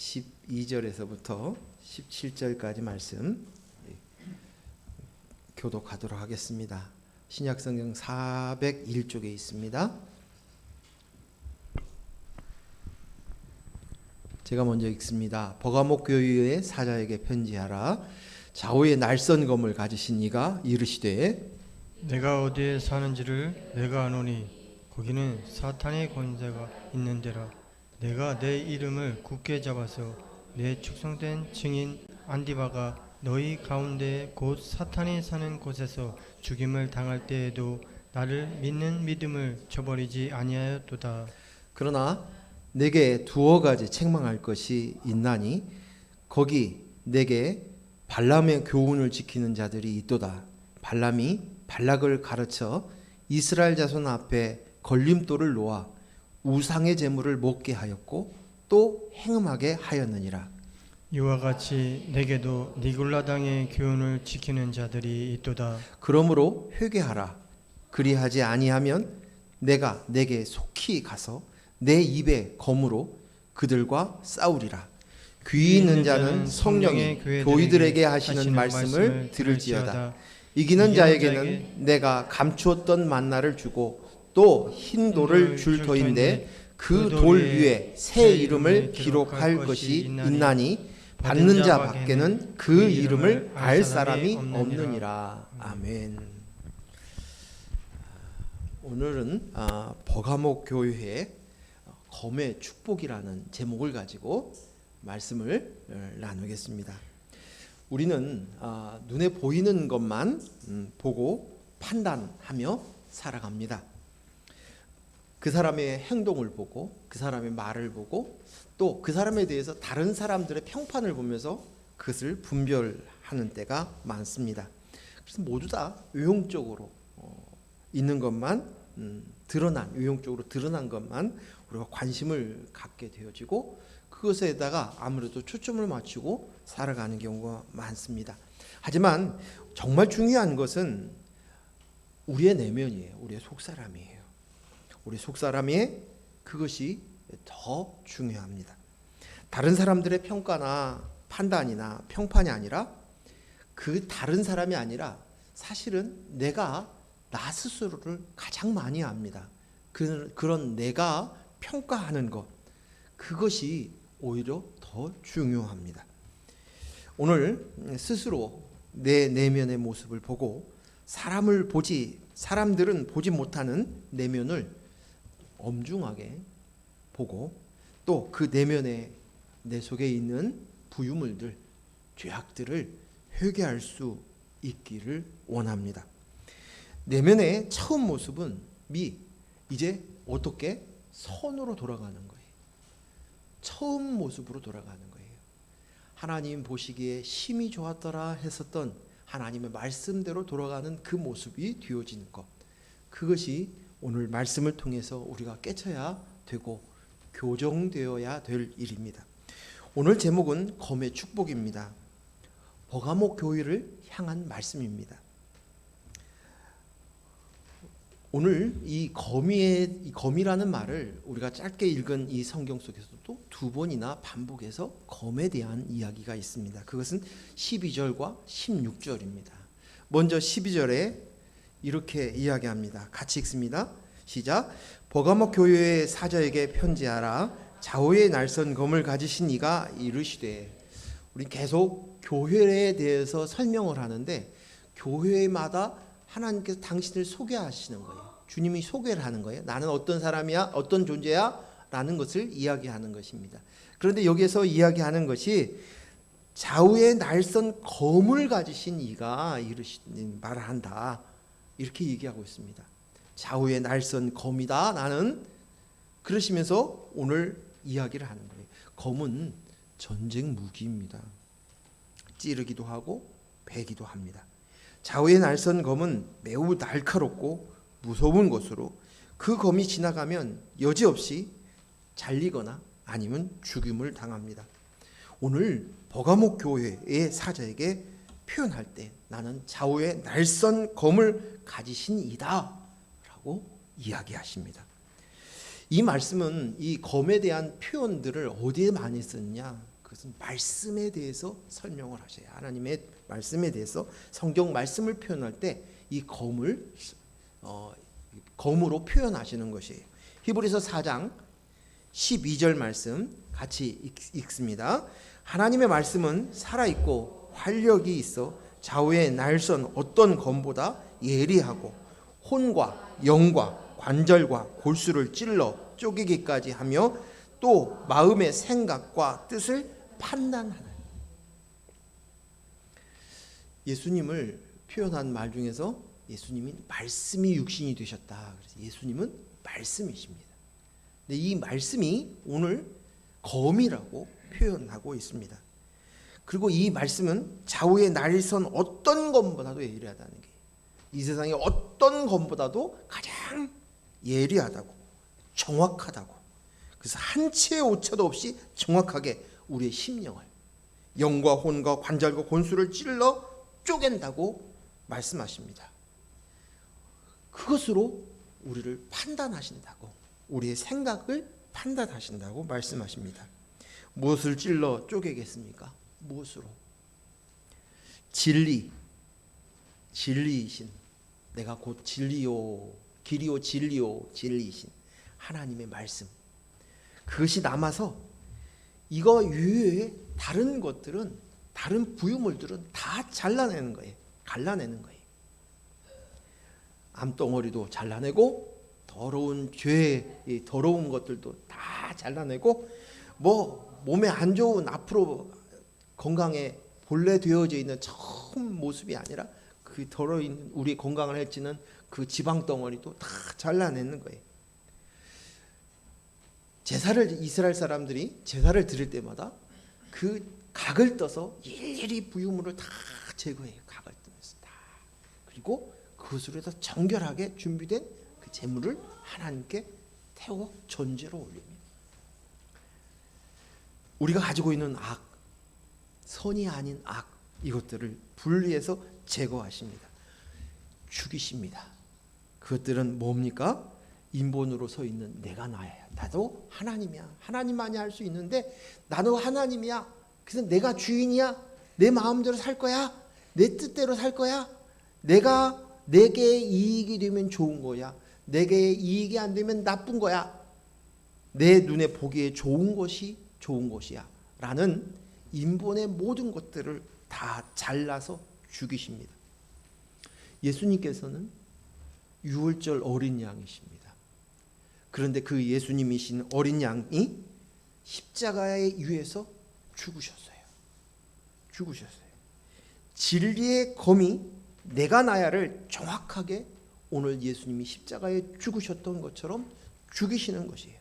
12절에서부터 17절까지 말씀 교독하도록 하겠습니다. 신약성경 401쪽에 있습니다. 제가 먼저 읽습니다. 버가목 교회의 사자에게 편지하라. 좌우에 날선 검을 가지신 이가 이르시되 내가 어디에 사는지를 내가 아노니 거기는 사탄의 권세가 있는 데라. 내가 내 이름을 굳게 잡아서 내 축성된 증인 안디바가 너희 가운데 곧 사탄이 사는 곳에서 죽임을 당할 때에도 나를 믿는 믿음을 저버리지 아니하였도다. 그러나 내게 두어 가지 책망할 것이 있나니 거기 내게 발람의 교훈을 지키는 자들이 있도다. 발람이 발락을 가르쳐 이스라엘 자손 앞에 걸림돌을 놓아 우상의 제물을 먹게 하였고 또 행음하게 하였느니라. 이와 같이 내게도 니골라당의 교훈을 지키는 자들이 있도다. 그러므로 회개하라. 그리하지 아니하면 내가 내게 속히 가서 내 입에 검으로 그들과 싸우리라. 귀 있는 자는 성령이 교회들에게 하시는 말씀을 들을지어다. 이기는 자에게는 내가 감추었던 만나를 주고 또 흰 돌을 줄 터인데 그 돌 위에 새 이름을 기록할 것이 있나니 받는 자 밖에는 그 이름을 알 사람이 없느니라. 아멘. 오늘은 버가목 교회의 검의 축복이라는 제목을 가지고 말씀을 나누겠습니다. 우리는 눈에 보이는 것만 보고 판단하며 살아갑니다. 그 사람의 행동을 보고 그 사람의 말을 보고 또 그 사람에 대해서 다른 사람들의 평판을 보면서 그것을 분별하는 때가 많습니다. 그래서 모두 다 외형적으로 있는 것만 외형적으로 드러난 것만 우리가 관심을 갖게 되어지고 그것에다가 아무래도 초점을 맞추고 살아가는 경우가 많습니다. 하지만 정말 중요한 것은 우리의 내면이에요. 우리의 속사람이에요. 우리 속사람의 그것이 더 중요합니다. 다른 사람들의 평가나 판단이나 평판이 아니라 그 다른 사람이 아니라 사실은 내가 나 스스로를 가장 많이 압니다. 그런 내가 평가하는 것, 그것이 오히려 더 중요합니다. 오늘 스스로 내 내면의 모습을 보고 사람들은 보지 못하는 내면을 엄중하게 보고 또 그 내면에 내 속에 있는 부유물들, 죄악들을 회개할 수 있기를 원합니다. 내면의 처음 모습은 이제 어떻게 선으로 돌아가는 거예요. 처음 모습으로 돌아가는 거예요. 하나님 보시기에 심히 좋았더라 했었던 하나님의 말씀대로 돌아가는 그 모습이 되어지는 것, 그것이 오늘 말씀을 통해서 우리가 깨쳐야 되고 교정되어야 될 일입니다. 오늘 제목은 검의 축복입니다. 버가목 교회를 향한 말씀입니다. 오늘 이 검이라는 말을 우리가 짧게 읽은 이 성경 속에서도 두 번이나 반복해서 검에 대한 이야기가 있습니다. 그것은 12절과 16절입니다. 먼저 12절에 이렇게 이야기합니다. 같이 읽습니다. 시작. 버가목 교회의 사자에게 편지하라. 좌우에 날선 검을 가지신 이가 이르시되. 우리 계속 교회에 대해서 설명을 하는데 교회마다 하나님께서 당신을 소개하시는 거예요. 주님이 소개를 하는 거예요. 나는 어떤 사람이야, 어떤 존재야 라는 것을 이야기하는 것입니다. 그런데 여기에서 이야기하는 것이 좌우에 날선 검을 가지신 이가 말을 한다, 이렇게 얘기하고 있습니다. 좌우에 날선 검이다 나는, 그러시면서 오늘 이야기를 하는 거예요. 검은 전쟁 무기입니다. 찌르기도 하고 베기도 합니다. 좌우에 날선 검은 매우 날카롭고 무서운 것으로 그 검이 지나가면 여지없이 잘리거나 아니면 죽임을 당합니다. 오늘 버가목 교회의 사자에게 표현할 때 나는 좌우에 날선 검을 가지신 이다 라고 이야기하십니다. 이 말씀은 이 검에 대한 표현들을 어디에 많이 썼냐? 그것은 말씀에 대해서 설명을 하셔요. 하나님의 말씀에 대해서 성경 말씀을 표현할 때 이 검을 검으로 표현하시는 것이에요. 히브리서 4장 12절 말씀 같이 읽습니다. 하나님의 말씀은 살아있고 활력이 있어 좌우의 날선 어떤 검보다 예리하고 혼과 영과 관절과 골수를 찔러 쪼개기까지 하며 또 마음의 생각과 뜻을 판단하는. 예수님을 표현한 말 중에서 예수님이 말씀이 육신이 되셨다. 그래서 예수님은 말씀이십니다. 근데 이 말씀이 오늘 검이라고 표현하고 있습니다. 그리고 이 말씀은 좌우의 날선 어떤 검보다도 예리하다는 게, 이 세상의 어떤 검보다도 가장 예리하다고, 정확하다고. 그래서 한 치의 오차도 없이 정확하게 우리의 심령을, 영과 혼과 관절과 골수를 찔러 쪼갠다고 말씀하십니다. 그것으로 우리를 판단하신다고, 우리의 생각을 판단하신다고 말씀하십니다. 무엇을 찔러 쪼개겠습니까? 무엇으로? 진리이신, 내가 곧 진리요, 길이요, 진리요, 진리이신 하나님의 말씀. 그것이 남아서 이거 이외에 다른 것들은, 다른 부유물들은 다 잘라내는 거예요. 갈라내는 거예요. 암덩어리도 잘라내고, 더러운 죄의 더러운 것들도 다 잘라내고, 몸에 안 좋은, 앞으로 건강에 본래 되어져 있는 처음 모습이 아니라 그 더러운 우리 건강을 해치는 그 지방 덩어리도 다 잘라내는 거예요. 이스라엘 사람들이 제사를 드릴 때마다 그 각을 떠서 일일이 부유물을 다 제거해요. 각을 뜨면서 다. 그리고 그것으로 해서 정결하게 준비된 그 제물을 하나님께 태워 전제로 올립니다. 우리가 가지고 있는 악, 선이 아닌 악, 이것들을 분리해서 제거하십니다. 죽이십니다. 그것들은 뭡니까? 인본으로 서 있는 내가 나야. 나도 하나님이야. 하나님만이 할 수 있는데 나도 하나님이야. 그래서 내가 주인이야. 내 마음대로 살 거야. 내 뜻대로 살 거야. 내게 이익이 되면 좋은 거야. 내게 이익이 안 되면 나쁜 거야. 내 눈에 보기에 좋은 것이 좋은 것이야. 라는 인본의 모든 것들을 다 잘라서 죽이십니다. 예수님께서는 유월절 어린 양이십니다. 그런데 그 예수님이신 어린 양이 십자가에 위에서 죽으셨어요. 진리의 검이 내가 나야를 정확하게 오늘 예수님이 십자가에 죽으셨던 것처럼 죽이시는 것이에요.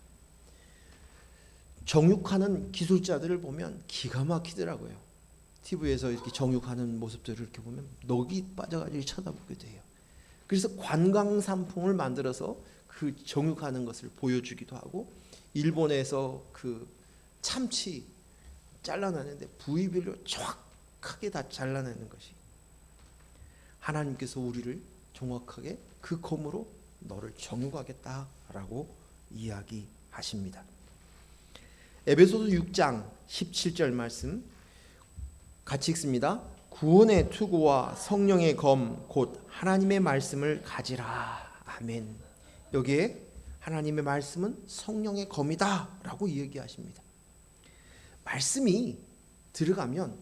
정육하는 기술자들을 보면 기가 막히더라고요. TV에서 이렇게 정육하는 모습들을 이렇게 보면 넋이 빠져가지고 쳐다보게 돼요. 그래서 관광상품을 만들어서 그 정육하는 것을 보여주기도 하고, 일본에서 그 참치 잘라내는데 부위별로 정확하게 다 잘라내는 것이, 하나님께서 우리를 정확하게 그 검으로 너를 정육하겠다라고 이야기하십니다. 에베소서 6장 17절 말씀 같이 읽습니다. 구원의 투구와 성령의 검 곧 하나님의 말씀을 가지라. 아멘. 여기에 하나님의 말씀은 성령의 검이다 라고 이야기하십니다. 말씀이 들어가면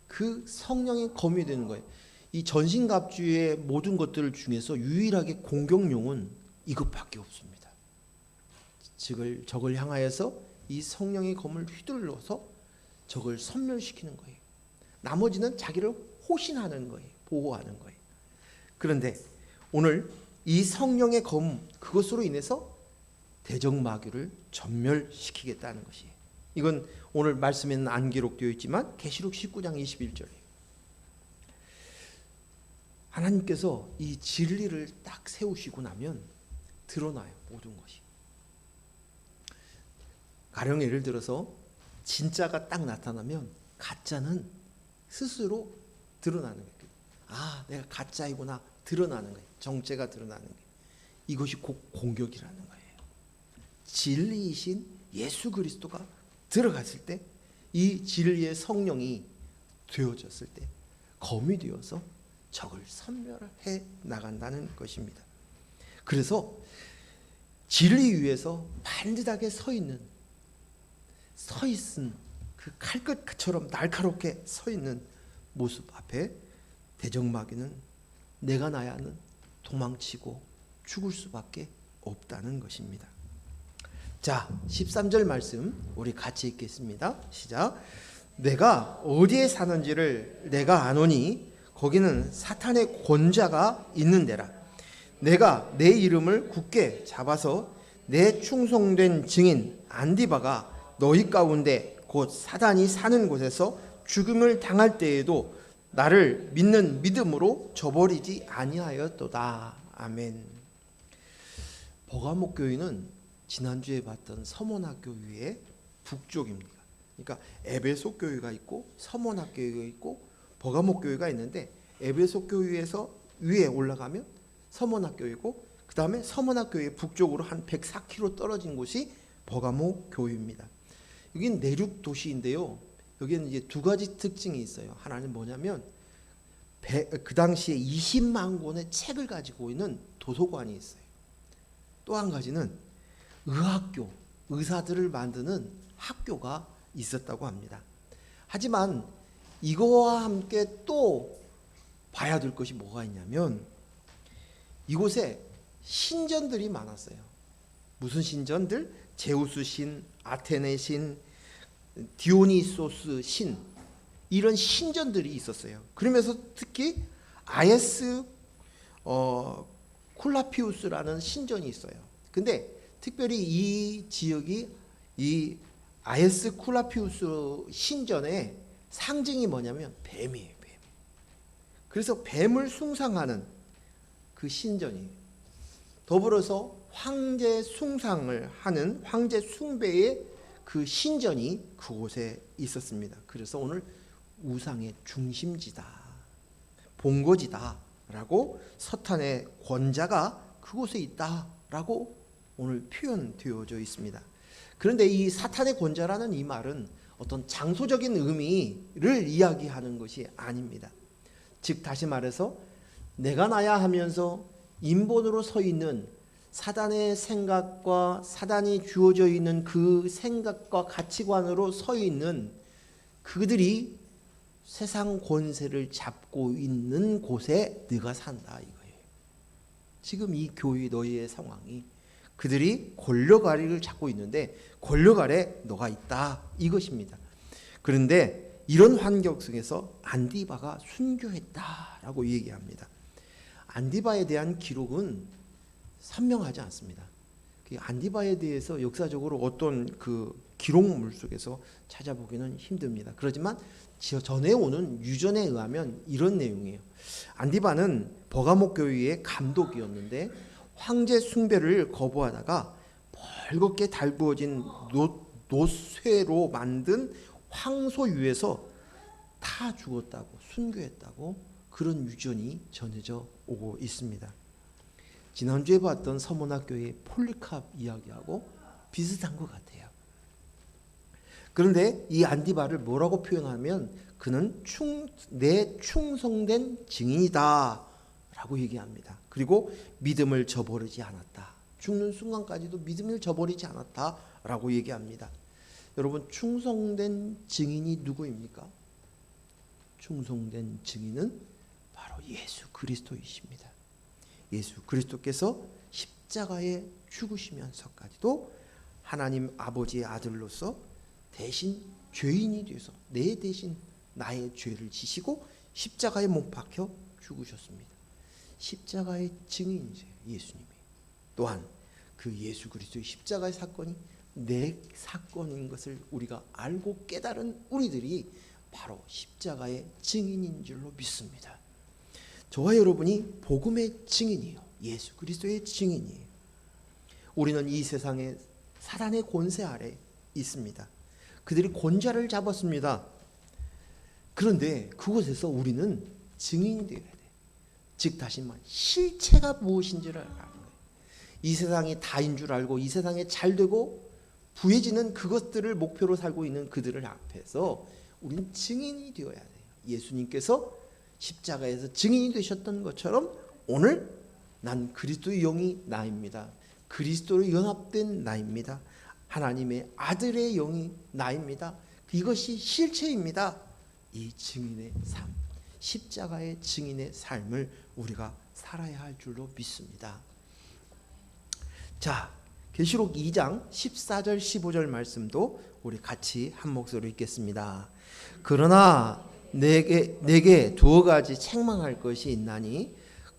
그 성령의 검이 되는 거예요. 이 전신갑주의 모든 것들 중에서 유일하게 공격용은 이것밖에 없습니다. 적을 향하여서 이 성령의 검을 휘둘러서 적을 섬멸시키는 거예요. 나머지는 자기를 호신하는 거예요. 보호하는 거예요. 그런데 오늘 이 성령의 검, 그것으로 인해서 대적마귀를 전멸시키겠다는 것이에요. 이건 오늘 말씀에는 안 기록되어 있지만 계시록 19장 21절이에요. 하나님께서 이 진리를 딱 세우시고 나면 드러나요. 모든 것이. 가령 예를 들어서 진짜가 딱 나타나면 가짜는 스스로 드러나는 거예요. 아, 내가 가짜이구나 드러나는 거예요. 정체가 드러나는 거예요. 이것이 곧 공격이라는 거예요. 진리이신 예수 그리스도가 들어갔을 때, 이 진리의 성령이 되어졌을 때 검이 되어서 적을 섬멸해 나간다는 것입니다. 그래서 진리 위에서 반듯하게 서 있은 그 칼끝처럼 날카롭게 서 있는 모습 앞에 대적마귀는 내가 나야는 도망치고 죽을 수밖에 없다는 것입니다. 자, 13절 말씀 우리 같이 읽겠습니다. 시작. 내가 어디에 사는지를 내가 아노니 거기는 사탄의 권자가 있는 데라. 내가 내 이름을 굳게 잡아서 내 충성된 증인 안디바가 너희 가운데 곧 사단이 사는 곳에서 죽음을 당할 때에도 나를 믿는 믿음으로 저버리지 아니하였도다. 아멘. 버가목 교회는 지난주에 봤던 서문학 교회의 북쪽입니다. 그러니까 에베소 교회가 있고 서문학 교회가 있고 버가목 교회가 있는데, 에베소 교회에서 위에 올라가면 서문학 교회고, 그 다음에 서문학 교회 북쪽으로 한 104km 떨어진 곳이 버가목 교회입니다. 여기는 내륙 도시인데요. 여기는 이제 두 가지 특징이 있어요. 하나는 뭐냐면 그 당시에 20만 권의 책을 가지고 있는 도서관이 있어요. 또 한 가지는 의학교, 의사들을 만드는 학교가 있었다고 합니다. 하지만 이거와 함께 또 봐야 될 것이 뭐가 있냐면, 이곳에 신전들이 많았어요. 무슨 신전들? 제우스 신, 아테네 신, 디오니소스 신, 이런 신전들이 있었어요. 그러면서 특히 아에스 쿨라피우스라는 신전이 있어요. 근데 특별히 이 지역이 이 아에스 쿨라피우스 신전의 상징이 뭐냐면 뱀이에요. 뱀. 그래서 뱀을 숭상하는 그 신전이에요. 더불어서 황제 숭상을 하는 황제 숭배의 그 신전이 그곳에 있었습니다. 그래서 오늘 우상의 중심지다, 본거지다라고 서탄의 권자가 그곳에 있다라고 오늘 표현되어져 있습니다. 그런데 이 사탄의 권자라는 이 말은 어떤 장소적인 의미를 이야기하는 것이 아닙니다. 즉 다시 말해서 내가 나야 하면서 인본으로 서 있는 사단의 생각과 사단이 주어져 있는 그 생각과 가치관으로 서 있는 그들이 세상 권세를 잡고 있는 곳에 네가 산다 이거예요. 지금 이 교회 너희의 상황이 그들이 권력 아래를 잡고 있는데 권력 아래 너가 있다 이것입니다. 그런데 이런 환경 속에서 안디바가 순교했다라고 얘기합니다. 안디바에 대한 기록은 선명하지 않습니다. 안디바에 대해서 역사적으로 어떤 그 기록물 속에서 찾아보기는 힘듭니다. 그렇지만 전해 오는 유전에 의하면 이런 내용이에요. 안디바는 버가목 교회의 감독이었는데 황제 숭배를 거부하다가 벌겋게 달구어진 노쇠로 만든 황소 위에서 타 죽었다고, 순교했다고 그런 유전이 전해져 오고 있습니다. 지난주에 봤던 서문학교의 폴리캅 이야기하고 비슷한 것 같아요. 그런데 이 안디바를 뭐라고 표현하면 그는 내 충성된 증인이다 라고 얘기합니다. 그리고 믿음을 저버리지 않았다. 죽는 순간까지도 믿음을 저버리지 않았다 라고 얘기합니다. 여러분, 충성된 증인이 누구입니까? 충성된 증인은 바로 예수 그리스도이십니다. 예수 그리스도께서 십자가에 죽으시면서까지도 하나님 아버지의 아들로서 대신 죄인이 되어서 내 대신 나의 죄를 지시고 십자가에 못 박혀 죽으셨습니다. 십자가의 증인이세요, 예수님이. 또한 그 예수 그리스도의 십자가의 사건이 내 사건인 것을 우리가 알고 깨달은 우리들이 바로 십자가의 증인인 줄로 믿습니다. 저와 여러분이 복음의 증인이에요. 예수 그리스도의 증인이에요. 우리는 이 세상에 사단의 권세 아래 있습니다. 그들이 권자를 잡았습니다. 그런데 그곳에서 우리는 증인이 되어야 돼. 즉 다시 말해 실체가 무엇인지를 아는 거예요. 이 세상이 다인 줄 알고 이 세상에 잘 되고 부해지는 그것들을 목표로 살고 있는 그들을 앞에서 우리는 증인이 되어야 돼요. 예수님께서 십자가에서 증인이 되셨던 것처럼 오늘 난 그리스도의 영이 나입니다. 그리스도로 연합된 나입니다. 하나님의 아들의 영이 나입니다. 이것이 실체입니다. 이 증인의 삶, 십자가의 증인의 삶을 우리가 살아야 할 줄로 믿습니다. 자, 계시록 2장 14절 15절 말씀도 우리 같이 한 목소리로 읽겠습니다. 그러나 내게 두어 가지 책망할 것이 있나니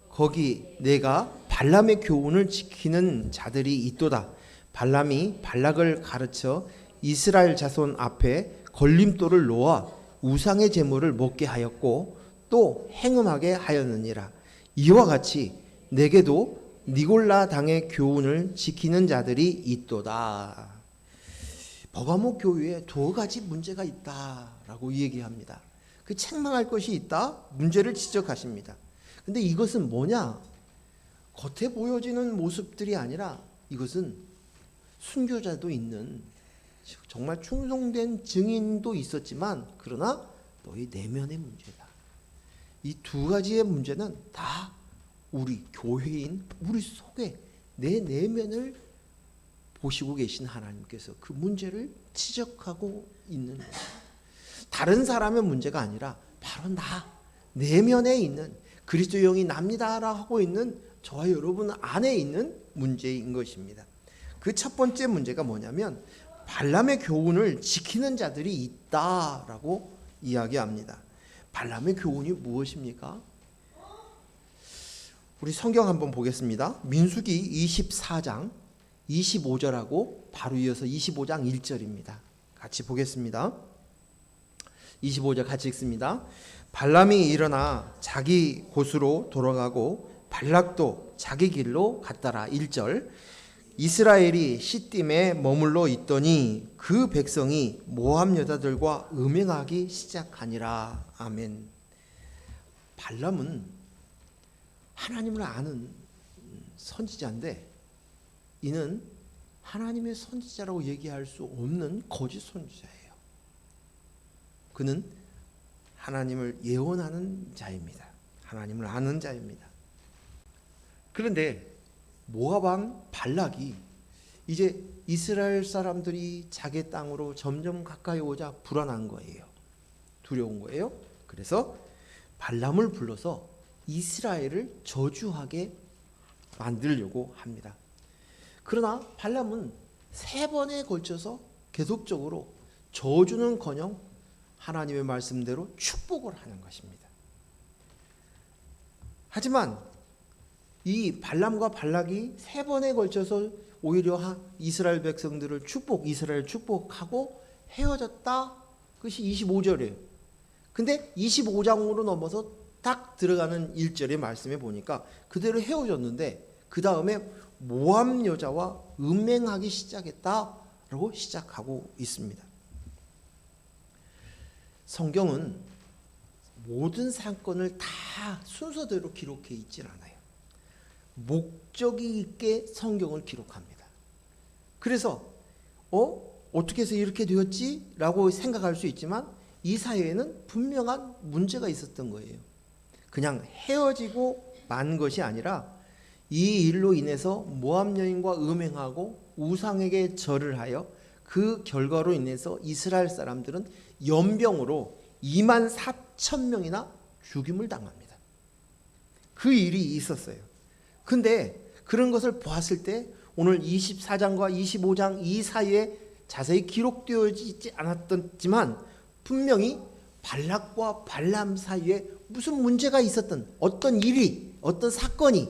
거기 내가 발람의 교훈을 지키는 자들이 있도다. 발람이 발락을 가르쳐 이스라엘 자손 앞에 걸림돌을 놓아 우상의 제물을 먹게 하였고 또 행음하게 하였느니라. 이와 같이 내게도 니골라 당의 교훈을 지키는 자들이 있도다. 버가모 교회에 두어 가지 문제가 있다라고 얘기합니다. 그 책망할 것이 있다, 문제를 지적하십니다. 근데 이것은 뭐냐? 겉에 보여지는 모습들이 아니라 이것은 순교자도 있는 정말 충성된 증인도 있었지만 그러나 너희 내면의 문제다. 이 두 가지의 문제는 다 우리 교회인 우리 속에 내 내면을 보시고 계신 하나님께서 그 문제를 지적하고 있는 거예요. 다른 사람의 문제가 아니라 바로 나 내면에 있는 그리스도의 영이 납니다라고 하고 있는 저와 여러분 안에 있는 문제인 것입니다. 그 첫 번째 문제가 뭐냐면 발람의 교훈을 지키는 자들이 있다라고 이야기합니다. 발람의 교훈이 무엇입니까? 우리 성경 한번 보겠습니다. 민수기 24장 25절하고 바로 이어서 25장 1절입니다. 같이 보겠습니다. 25절 같이 읽습니다. 발람이 일어나 자기 곳으로 돌아가고 발락도 자기 길로 갔더라. 1절. 이스라엘이 시딤에 머물러 있더니 그 백성이 모압 여자들과 음행하기 시작하니라. 아멘. 발람은 하나님을 아는 선지자인데 이는 하나님의 선지자라고 얘기할 수 없는 거짓 선지자예요. 그는 하나님을 예언하는 자입니다. 하나님을 아는 자입니다. 그런데 모압 왕 발락이 이제 이스라엘 사람들이 자기 땅으로 점점 가까이 오자 불안한 거예요. 두려운 거예요. 그래서 발람을 불러서 이스라엘을 저주하게 만들려고 합니다. 그러나 발람은 3번에 걸쳐서 계속적으로 저주는커녕 하나님의 말씀대로 축복을 하는 것입니다. 하지만 이 발람과 발락이 3번에 걸쳐서 오히려 이스라엘 백성들을 이스라엘 축복하고 헤어졌다. 그것이 25절이에요. 근데 25장으로 넘어서 딱 들어가는 1절의 말씀에 보니까 그대로 헤어졌는데 그 다음에 모압 여자와 음행하기 시작했다라고 시작하고 있습니다. 성경은 모든 사건을 다 순서대로 기록해 있질 않아요. 목적이 있게 성경을 기록합니다. 그래서 어떻게 해서 이렇게 되었지? 라고 생각할 수 있지만 이 사이에는 분명한 문제가 있었던 거예요. 그냥 헤어지고 만 것이 아니라 이 일로 인해서 모압 여인과 음행하고 우상에게 절을 하여 그 결과로 인해서 이스라엘 사람들은 연병으로 24,000명이나 죽임을 당합니다. 그 일이 있었어요. 근데 그런 것을 보았을 때 오늘 24장과 25장 이 사이에 자세히 기록되어 있지 않았지만 분명히 발락과 발람 사이에 무슨 문제가 있었던 어떤 일이 어떤 사건이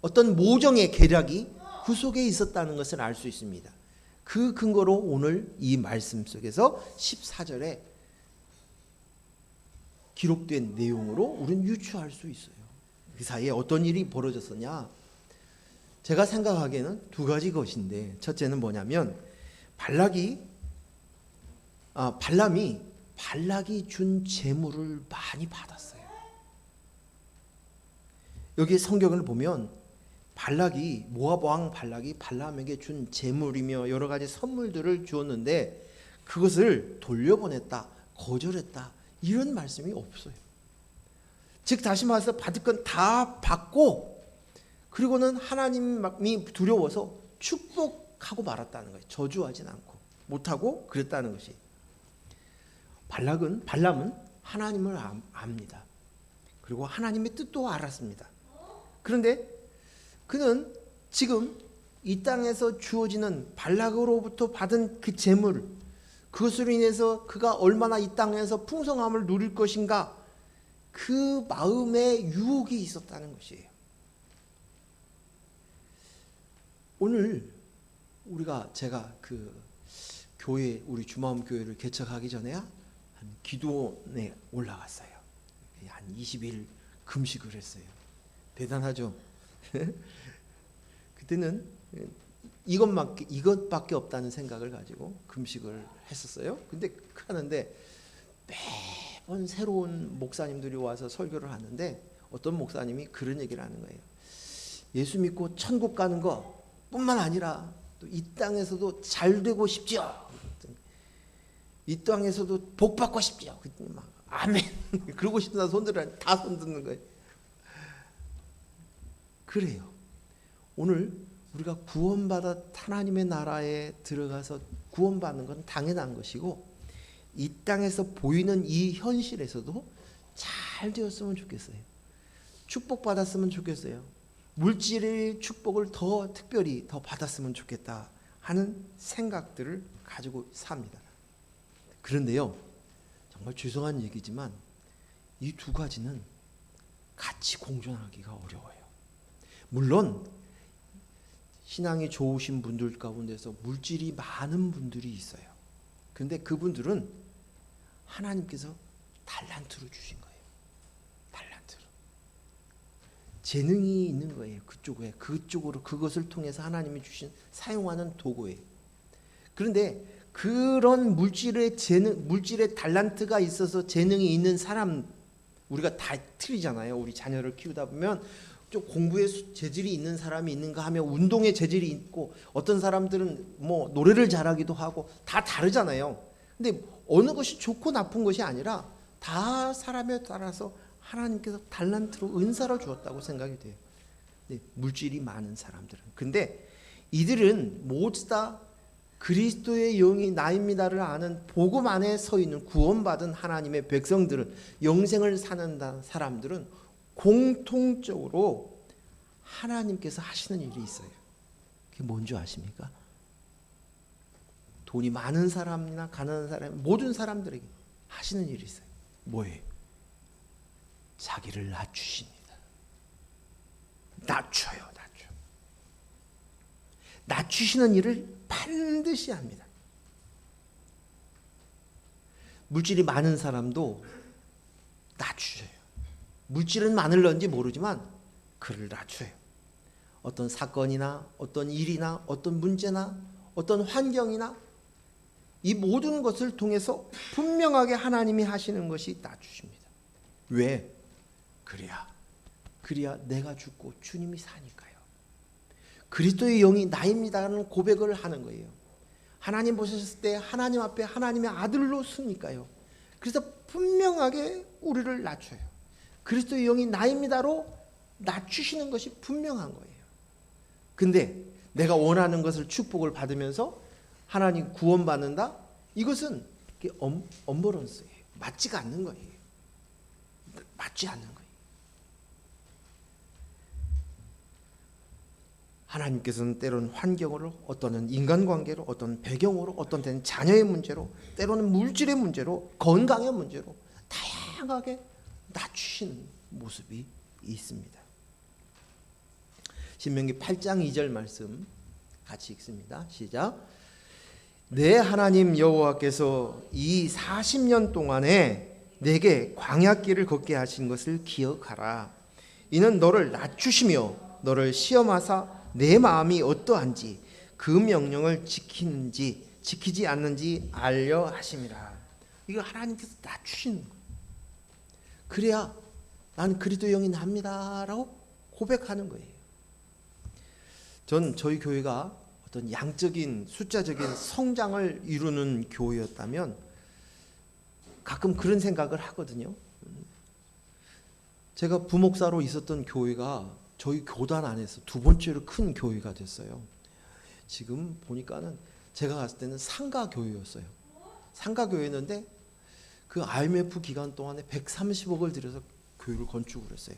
어떤 모정의 계략이 그 속에 있었다는 것을 알 수 있습니다. 그 근거로 오늘 이 말씀 속에서 14절에 기록된 내용으로 우리는 유추할 수 있어요. 그 사이에 어떤 일이 벌어졌었냐? 제가 생각하기에는 2가지 것인데 첫째는 뭐냐면 발람이 발락이 준 재물을 많이 받았어요. 여기 성경을 보면 발락이 모압 왕 발락이 발람에게 준 재물이며 여러 가지 선물들을 주었는데 그것을 돌려보냈다, 거절했다 이런 말씀이 없어요. 즉 다시 말해서 받을 건 다 받고 그리고는 하나님이 두려워서 축복하고 말았다는 거예요. 저주하진 않고 못하고 그랬다는 것이. 발람은 하나님을 압니다. 그리고 하나님의 뜻도 알았습니다. 그런데 그는 지금 이 땅에서 주어지는 발락으로부터 받은 그 재물, 그것으로 인해서 그가 얼마나 이 땅에서 풍성함을 누릴 것인가, 그 마음에 유혹이 있었다는 것이에요. 오늘 제가 그 교회, 우리 주마음 교회를 개척하기 전에 한 기도원에 올라갔어요. 한 20일 금식을 했어요. 대단하죠? 그때는 이것밖에 없다는 생각을 가지고 금식을 했었어요. 근데 하는데 매번 새로운 목사님들이 와서 설교를 하는데 어떤 목사님이 그런 얘기를 하는 거예요. 예수 믿고 천국 가는 거 뿐만 아니라 또 이 땅에서도 잘 되고 싶지요. 이 땅에서도 복 받고 싶지요. 그랬더니 막 아멘. 그러고 싶다 손들어 다 손드는 거예요. 그래요. 오늘 우리가 구원받아 하나님의 나라에 들어가서 구원받는 건 당연한 것이고 이 땅에서 보이는 이 현실에서도 잘 되었으면 좋겠어요. 축복받았으면 좋겠어요. 물질의 축복을 더 특별히 더 받았으면 좋겠다 하는 생각들을 가지고 삽니다. 그런데요, 정말 죄송한 얘기지만 이 두 가지는 같이 공존하기가 어려워요. 물론 신앙이 좋으신 분들 가운데서 물질이 많은 분들이 있어요. 그런데 그분들은 하나님께서 달란트로 주신 거예요. 달란트로. 재능이 있는 거예요. 그쪽으로 그것을 통해서 하나님이 주신 사용하는 도구예요. 그런데 그런 물질의 달란트가 있어서 재능이 있는 사람, 우리가 다 틀리잖아요. 우리 자녀를 키우다 보면 좀 공부에 재질이 있는 사람이 있는가 하면 운동에 재질이 있고 어떤 사람들은 뭐 노래를 잘하기도 하고 다 다르잖아요. 근데 어느 것이 좋고 나쁜 것이 아니라 다 사람에 따라서 하나님께서 달란트로 은사를 주었다고 생각이 돼요. 네, 물질이 많은 사람들은. 근데 이들은 모두 다 그리스도의 영이 나입니다를 아는 복음 안에 서 있는 구원받은 하나님의 백성들은, 영생을 사는 사람들은 공통적으로 하나님께서 하시는 일이 있어요. 그게 뭔지 아십니까? 돈이 많은 사람이나 가난한 사람, 모든 사람들에게 하시는 일이 있어요. 뭐예요? 자기를 낮추십니다. 낮춰요. 낮추시는 일을 반드시 합니다. 물질이 많은 사람도 낮추셔요. 물질은 많을런지 모르지만 그를 낮춰요. 어떤 사건이나 어떤 일이나 어떤 문제나 어떤 환경이나 이 모든 것을 통해서 분명하게 하나님이 하시는 것이 낮추십니다. 왜? 그래야 내가 죽고 주님이 사니까요. 그리스도의 영이 나입니다라는 고백을 하는 거예요. 하나님 보셨을 때 하나님 앞에 하나님의 아들로 쓰니까요. 그래서 분명하게 우리를 낮춰요. 그리스도의 영이 나입니다로 낮추시는 것이 분명한 거예요. 근데 내가 원하는 것을 축복을 받으면서 하나님 구원받는다? 이것은 엄버런스예요. 맞지가 않는 거예요. 맞지 않는 거예요. 하나님께서는 때로는 환경으로, 어떤 인간관계로, 어떤 배경으로, 어떤 때는 자녀의 문제로, 때로는 물질의 문제로, 건강의 문제로 다양하게 낮추시는 모습이 있습니다. 신명기 8장 2절 말씀 같이 읽습니다. 시작. 내 하나님 여호와께서 이 40년 동안에 내게 광야길을 걷게 하신 것을 기억하라. 이는 너를 낮추시며 너를 시험하사 내 마음이 어떠한지 그 명령을 지키지 않는지 알려 하심이라. 이거 하나님께서 낮추시는 거예요. 그래야 나는 그리스도 영이 납니다라고 고백하는 거예요. 저희 교회가 어떤 양적인 숫자적인 성장을 이루는 교회였다면 가끔 그런 생각을 하거든요. 제가 부목사로 있었던 교회가 저희 교단 안에서 두 번째로 큰 교회가 됐어요. 지금 보니까는 제가 갔을 때는 상가 교회였어요. 상가 교회였는데 그 IMF 기간 동안에 130억을 들여서 교회를 건축을 했어요.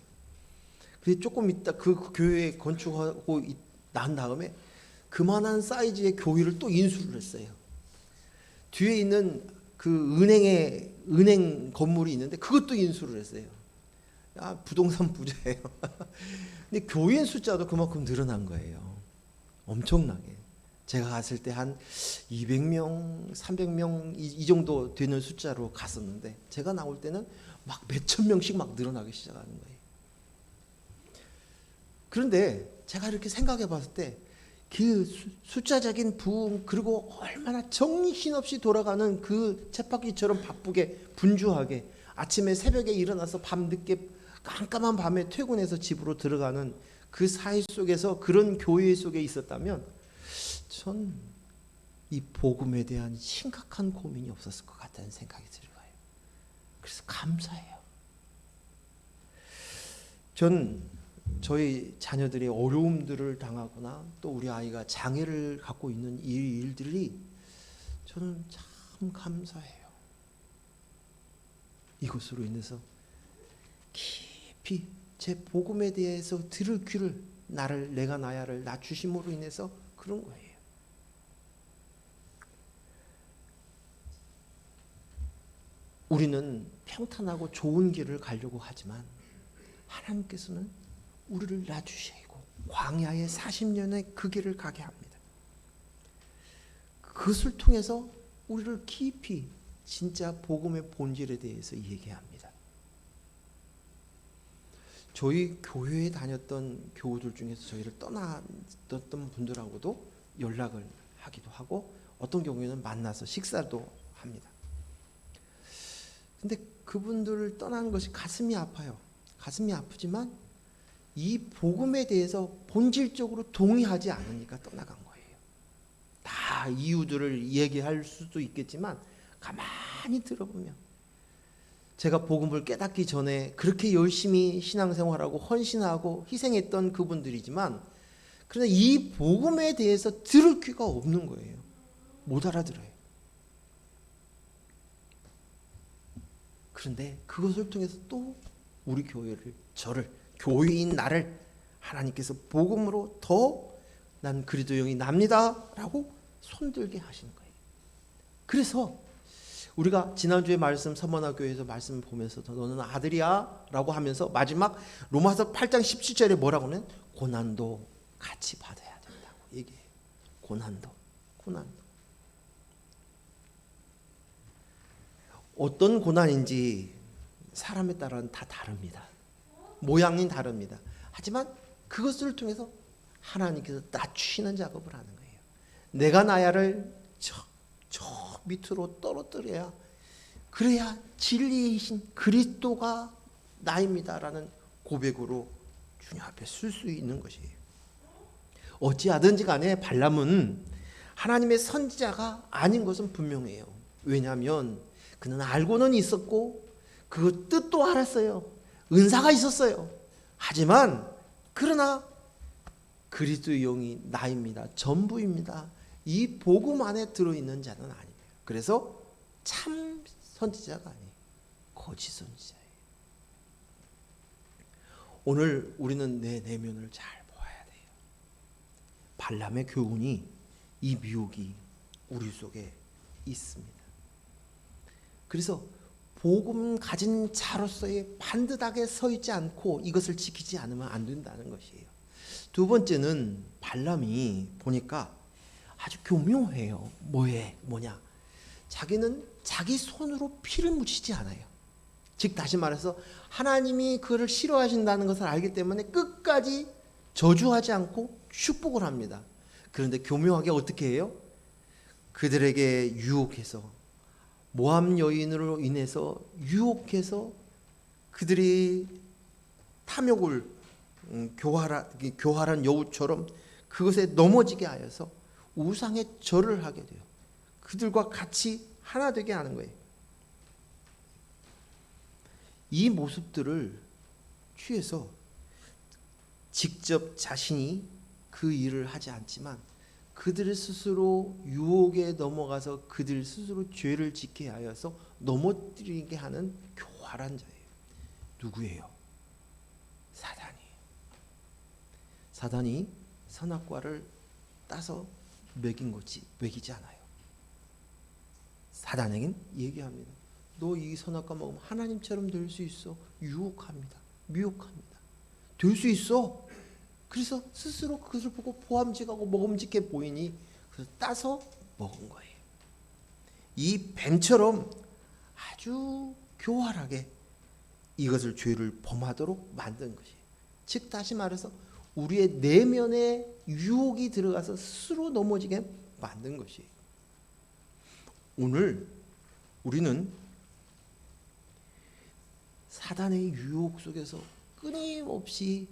그래서 조금 있다 그 교회 건축하고 난 다음에 그만한 사이즈의 교회를 또 인수를 했어요. 뒤에 있는 그 은행 건물이 있는데 그것도 인수를 했어요. 부동산 부자예요. 근데 교인 숫자도 그만큼 늘어난 거예요. 엄청나게. 제가 갔을 때 한 200명, 300명 이 정도 되는 숫자로 갔었는데 제가 나올 때는 막 몇천 명씩 막 늘어나기 시작하는 거예요. 그런데 제가 이렇게 생각해 봤을 때 그 숫자적인 부흥 그리고 얼마나 정신없이 돌아가는 그 쳇바퀴처럼 바쁘게 분주하게 아침에 새벽에 일어나서 밤늦게 깜깜한 밤에 퇴근해서 집으로 들어가는 그 사회 속에서 그런 교회 속에 있었다면 전 이 복음에 대한 심각한 고민이 없었을 것 같다는 생각이 들어요. 그래서 감사해요. 전 저희 자녀들이 어려움들을 당하거나 또 우리 아이가 장애를 갖고 있는 이 일들이 저는 참 감사해요. 이것으로 인해서 깊이 제 복음에 대해서 들을 귀를 내가 나야를 낮추심으로 인해서 그런 거예요. 우리는 평탄하고 좋은 길을 가려고 하지만 하나님께서는 우리를 낮추시고 광야의 40년의 그 길을 가게 합니다. 그것을 통해서 우리를 깊이 진짜 복음의 본질에 대해서 얘기합니다. 저희 교회에 다녔던 교우들 중에서 저희를 떠났던 분들하고도 연락을 하기도 하고 어떤 경우에는 만나서 식사도 합니다. 근데 그분들을 떠나는 것이 가슴이 아파요. 가슴이 아프지만 이 복음에 대해서 본질적으로 동의하지 않으니까 떠나간 거예요. 다 이유들을 얘기할 수도 있겠지만 가만히 들어보면 제가 복음을 깨닫기 전에 그렇게 열심히 신앙생활하고 헌신하고 희생했던 그분들이지만 그러나 이 복음에 대해서 들을 귀가 없는 거예요. 못 알아들어요. 그런데 그것을 통해서 또 우리 교회를 저를 교회인 나를 하나님께서 복음으로 더 난 그리스도형이 납니다 라고 손들게 하시는 거예요. 그래서 우리가 지난주에 말씀 서머나 교회에서 말씀을 보면서 너는 아들이야 라고 하면서 마지막 로마서 8장 17절에 뭐라고 하면 고난도 같이 받아야 된다고 얘기해요. 고난도. 어떤 고난인지 사람에 따라는 다 다릅니다. 모양이 다릅니다. 하지만 그것을 통해서 하나님께서 낮추시는 작업을 하는 거예요. 내가 나야를 저 밑으로 떨어뜨려야 그래야 진리이신 그리스도가 나입니다라는 고백으로 주님 앞에 설 수 있는 것이에요. 어찌하든지 간에 발람은 하나님의 선지자가 아닌 것은 분명해요. 왜냐하면 그는 알고는 있었고 그 뜻도 알았어요. 은사가 있었어요. 하지만 그러나 그리스도의 영이 나입니다. 전부입니다. 이 복음 안에 들어있는 자는 아니에요. 그래서 참 선지자가 아니에요. 거짓 선지자예요. 오늘 우리는 내 내면을 잘 보아야 돼요. 발람의 교훈이 이 미혹이 우리 속에 있습니다. 그래서 복음 가진 자로서의 반듯하게 서 있지 않고 이것을 지키지 않으면 안 된다는 것이에요. 두 번째는 발람이 보니까 아주 교묘해요. 뭐냐? 자기는 자기 손으로 피를 묻히지 않아요. 즉 다시 말해서 하나님이 그를 싫어하신다는 것을 알기 때문에 끝까지 저주하지 않고 축복을 합니다. 그런데 교묘하게 어떻게 해요? 그들에게 유혹해서 모함 여인으로 인해서 유혹해서 그들이 탐욕을 교활한 여우처럼 그것에 넘어지게 하여서 우상에 절을 하게 돼요. 그들과 같이 하나 되게 하는 거예요. 이 모습들을 취해서 직접 자신이 그 일을 하지 않지만 그들 스스로 유혹에 넘어가서 그들 스스로 죄를 짓게 하여서 넘어뜨리게 하는 교활한 자예요. 누구예요? 사단이에요. 사단이 선악과를 따서 먹이지 않아요. 사단에겐 얘기합니다. 너 이 선악과 먹으면 하나님처럼 될 수 있어. 유혹합니다. 미혹합니다. 될 수 있어. 그래서 스스로 그것을 보고 보암직하고 먹음직해 보이니 그래서 따서 먹은 거예요. 이 뱀처럼 아주 교활하게 이것을 죄를 범하도록 만든 것이에요. 즉 다시 말해서 우리의 내면에 유혹이 들어가서 스스로 넘어지게 만든 것이에요. 오늘 우리는 사단의 유혹 속에서 끊임없이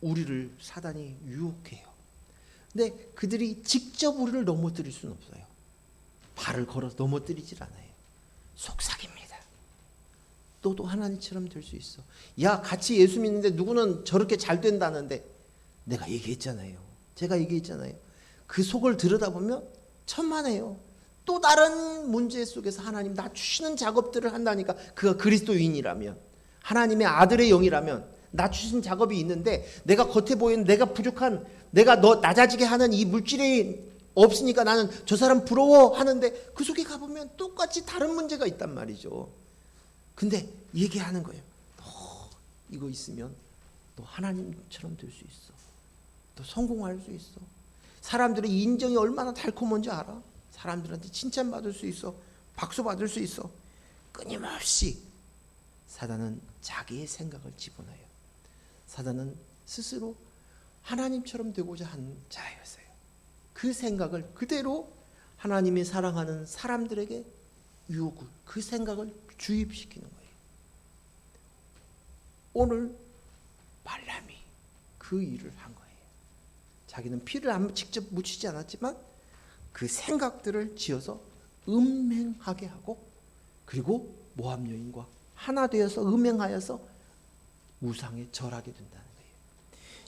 우리를 사단이 유혹해요. 근데 그들이 직접 우리를 넘어뜨릴 수는 없어요. 발을 걸어 넘어뜨리질 않아요. 속삭입니다. 너도 하나님처럼 될 수 있어. 야, 같이 예수 믿는데 누구는 저렇게 잘 된다는데 내가 얘기했잖아요. 제가 얘기했잖아요. 그 속을 들여다보면 천만에요. 또 다른 문제 속에서 하나님 낮추시는 작업들을 한다니까. 그가 그리스도인이라면, 하나님의 아들의 영이라면 낮추신 작업이 있는데 내가 겉에 보이는 내가 부족한, 내가 너 낮아지게 하는 이 물질이 없으니까 나는 저 사람 부러워 하는데 그 속에 가보면 똑같이 다른 문제가 있단 말이죠. 근데 얘기하는 거예요. 너 이거 있으면 너 하나님처럼 될 수 있어. 너 성공할 수 있어. 사람들의 인정이 얼마나 달콤한지 알아? 사람들한테 칭찬받을 수 있어. 박수 받을 수 있어. 끊임없이 사단은 자기의 생각을 집어넣어요. 사단은 스스로 하나님처럼 되고자 한 자였어요. 그 생각을 그대로 하나님이 사랑하는 사람들에게 유혹을, 그 생각을 주입시키는 거예요. 오늘 발람이 그 일을 한 거예요. 자기는 피를 직접 묻히지 않았지만 그 생각들을 지어서 음행하게 하고, 그리고 모압 여인과 하나 되어서 음행하여서 우상에 절하게 된다는 거예요.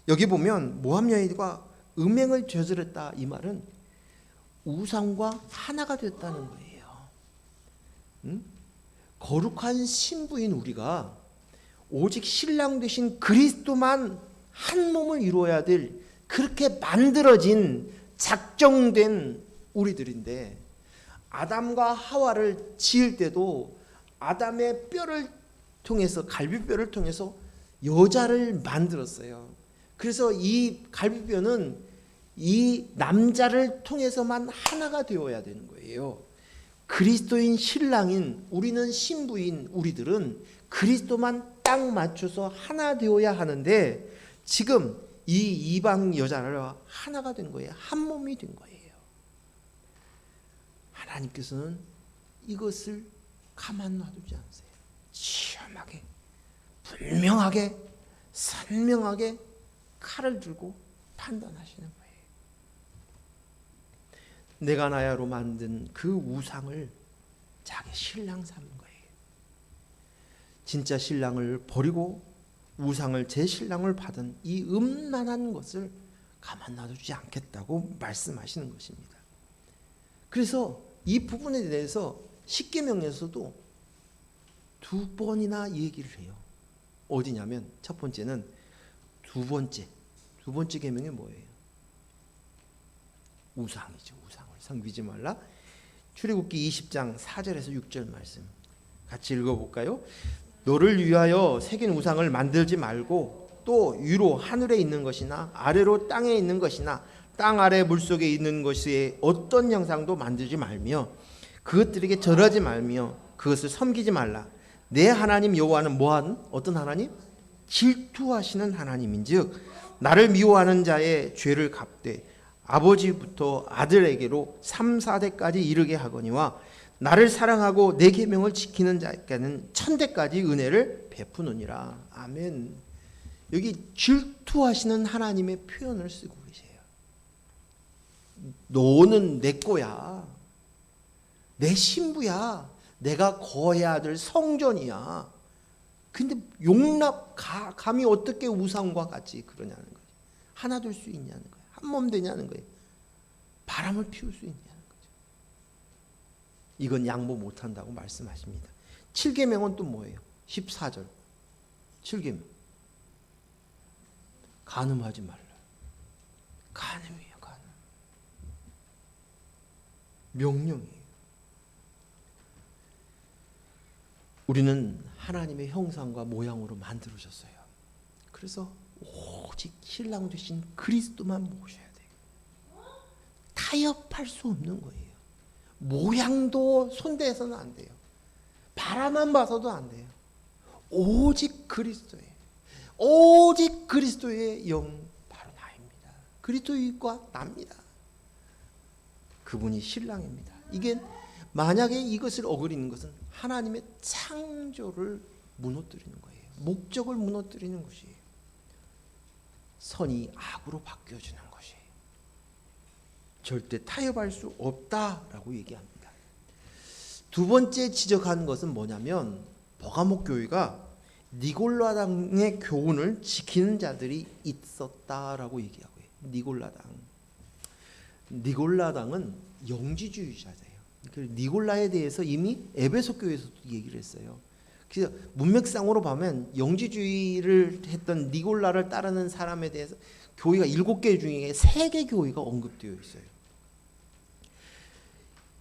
여기 보면 모압 여인과 음행을 저질렀다, 이 말은 우상과 하나가 됐다는 거예요. 거룩한 신부인 우리가 오직 신랑 되신 그리스도만 한 몸을 이루어야 될, 그렇게 만들어진 작정된 우리들인데, 아담과 하와를 지을 때도 아담의 뼈를 통해서, 갈비뼈를 통해서 여자를 만들었어요. 그래서 이 갈비뼈는 이 남자를 통해서만 하나가 되어야 되는 거예요. 그리스도인 신랑인 우리는, 신부인 우리들은 그리스도만 딱 맞춰서 하나 되어야 하는데, 지금 이 이방 여자를 하나가 된 거예요. 한 몸이 된 거예요. 하나님께서는 이것을 가만 놔두지 않으세요. 시험하게, 분명하게, 선명하게 칼을 들고 판단하시는 거예요. 내가 나야로 만든 그 우상을 자기 신랑 삼은 거예요. 진짜 신랑을 버리고 우상을 제 신랑을 받은 이 음란한 것을 가만 놔두지 않겠다고 말씀하시는 것입니다. 그래서 이 부분에 대해서 십계명에서도 두 번이나 얘기를 해요. 어디냐면 첫 번째는 두 번째 계명이 뭐예요? 우상이죠. 우상을 섬기지 말라. 출애굽기 20장 4절에서 6절 말씀 같이 읽어볼까요? 너를 위하여 새긴 우상을 만들지 말고, 또 위로 하늘에 있는 것이나 아래로 땅에 있는 것이나 땅 아래 물속에 있는 것의 어떤 형상도 만들지 말며 그것들에게 절하지 말며 그것을 섬기지 말라. 내 하나님 여호와는 뭐하는 어떤 하나님? 질투하시는 하나님인즉 나를 미워하는 자의 죄를 갚되 아버지부터 아들에게로 3, 4대까지 이르게 하거니와 나를 사랑하고 내 계명을 지키는 자에게는 1000대까지 은혜를 베푸느니라. 아멘. 여기 질투하시는 하나님의 표현을 쓰고 계세요. 너는 내 거야. 내 신부야. 내가 거해야 될 성전이야. 근데 감히 어떻게 우상과 같이 그러냐는 거예요. 하나 될 수 있냐는 거예요. 한 몸 되냐는 거예요. 바람을 피울 수 있냐는 거죠. 이건 양보 못한다고 말씀하십니다. 7계명은 또 뭐예요? 14절 7계명 간음하지 말라. 간음이에요. 간음. 명령이에요. 우리는 하나님의 형상과 모양으로 만들어졌어요. 그래서 오직 신랑 되신 그리스도만 모셔야 돼요. 타협할 수 없는 거예요. 모양도 손대서는 안 돼요. 바라만 봐서도 안 돼요. 오직 그리스도예요. 오직 그리스도의 영 바로 나입니다. 그리스도가 납니다. 그분이 신랑입니다. 이게 만약에 이것을 어기는 것은 하나님의 창조를 무너뜨리는 거예요. 목적을 무너뜨리는 것이에요. 선이 악으로 바뀌어지는 것이에요. 절대 타협할 수 없다라고 얘기합니다. 두 번째 지적한 것은 뭐냐면 버가모 교회가 니골라당의 교훈을 지키는 자들이 있었다라고 얘기하고 해요. 니골라당은 영지주의자예요. 니골라에 대해서 이미 에베소 교회에서도 얘기를 했어요. 그래서 문맥상으로 보면 영지주의를 했던 니골라를 따르는 사람에 대해서 교회가 7개 중에 3개 교회가 언급되어 있어요.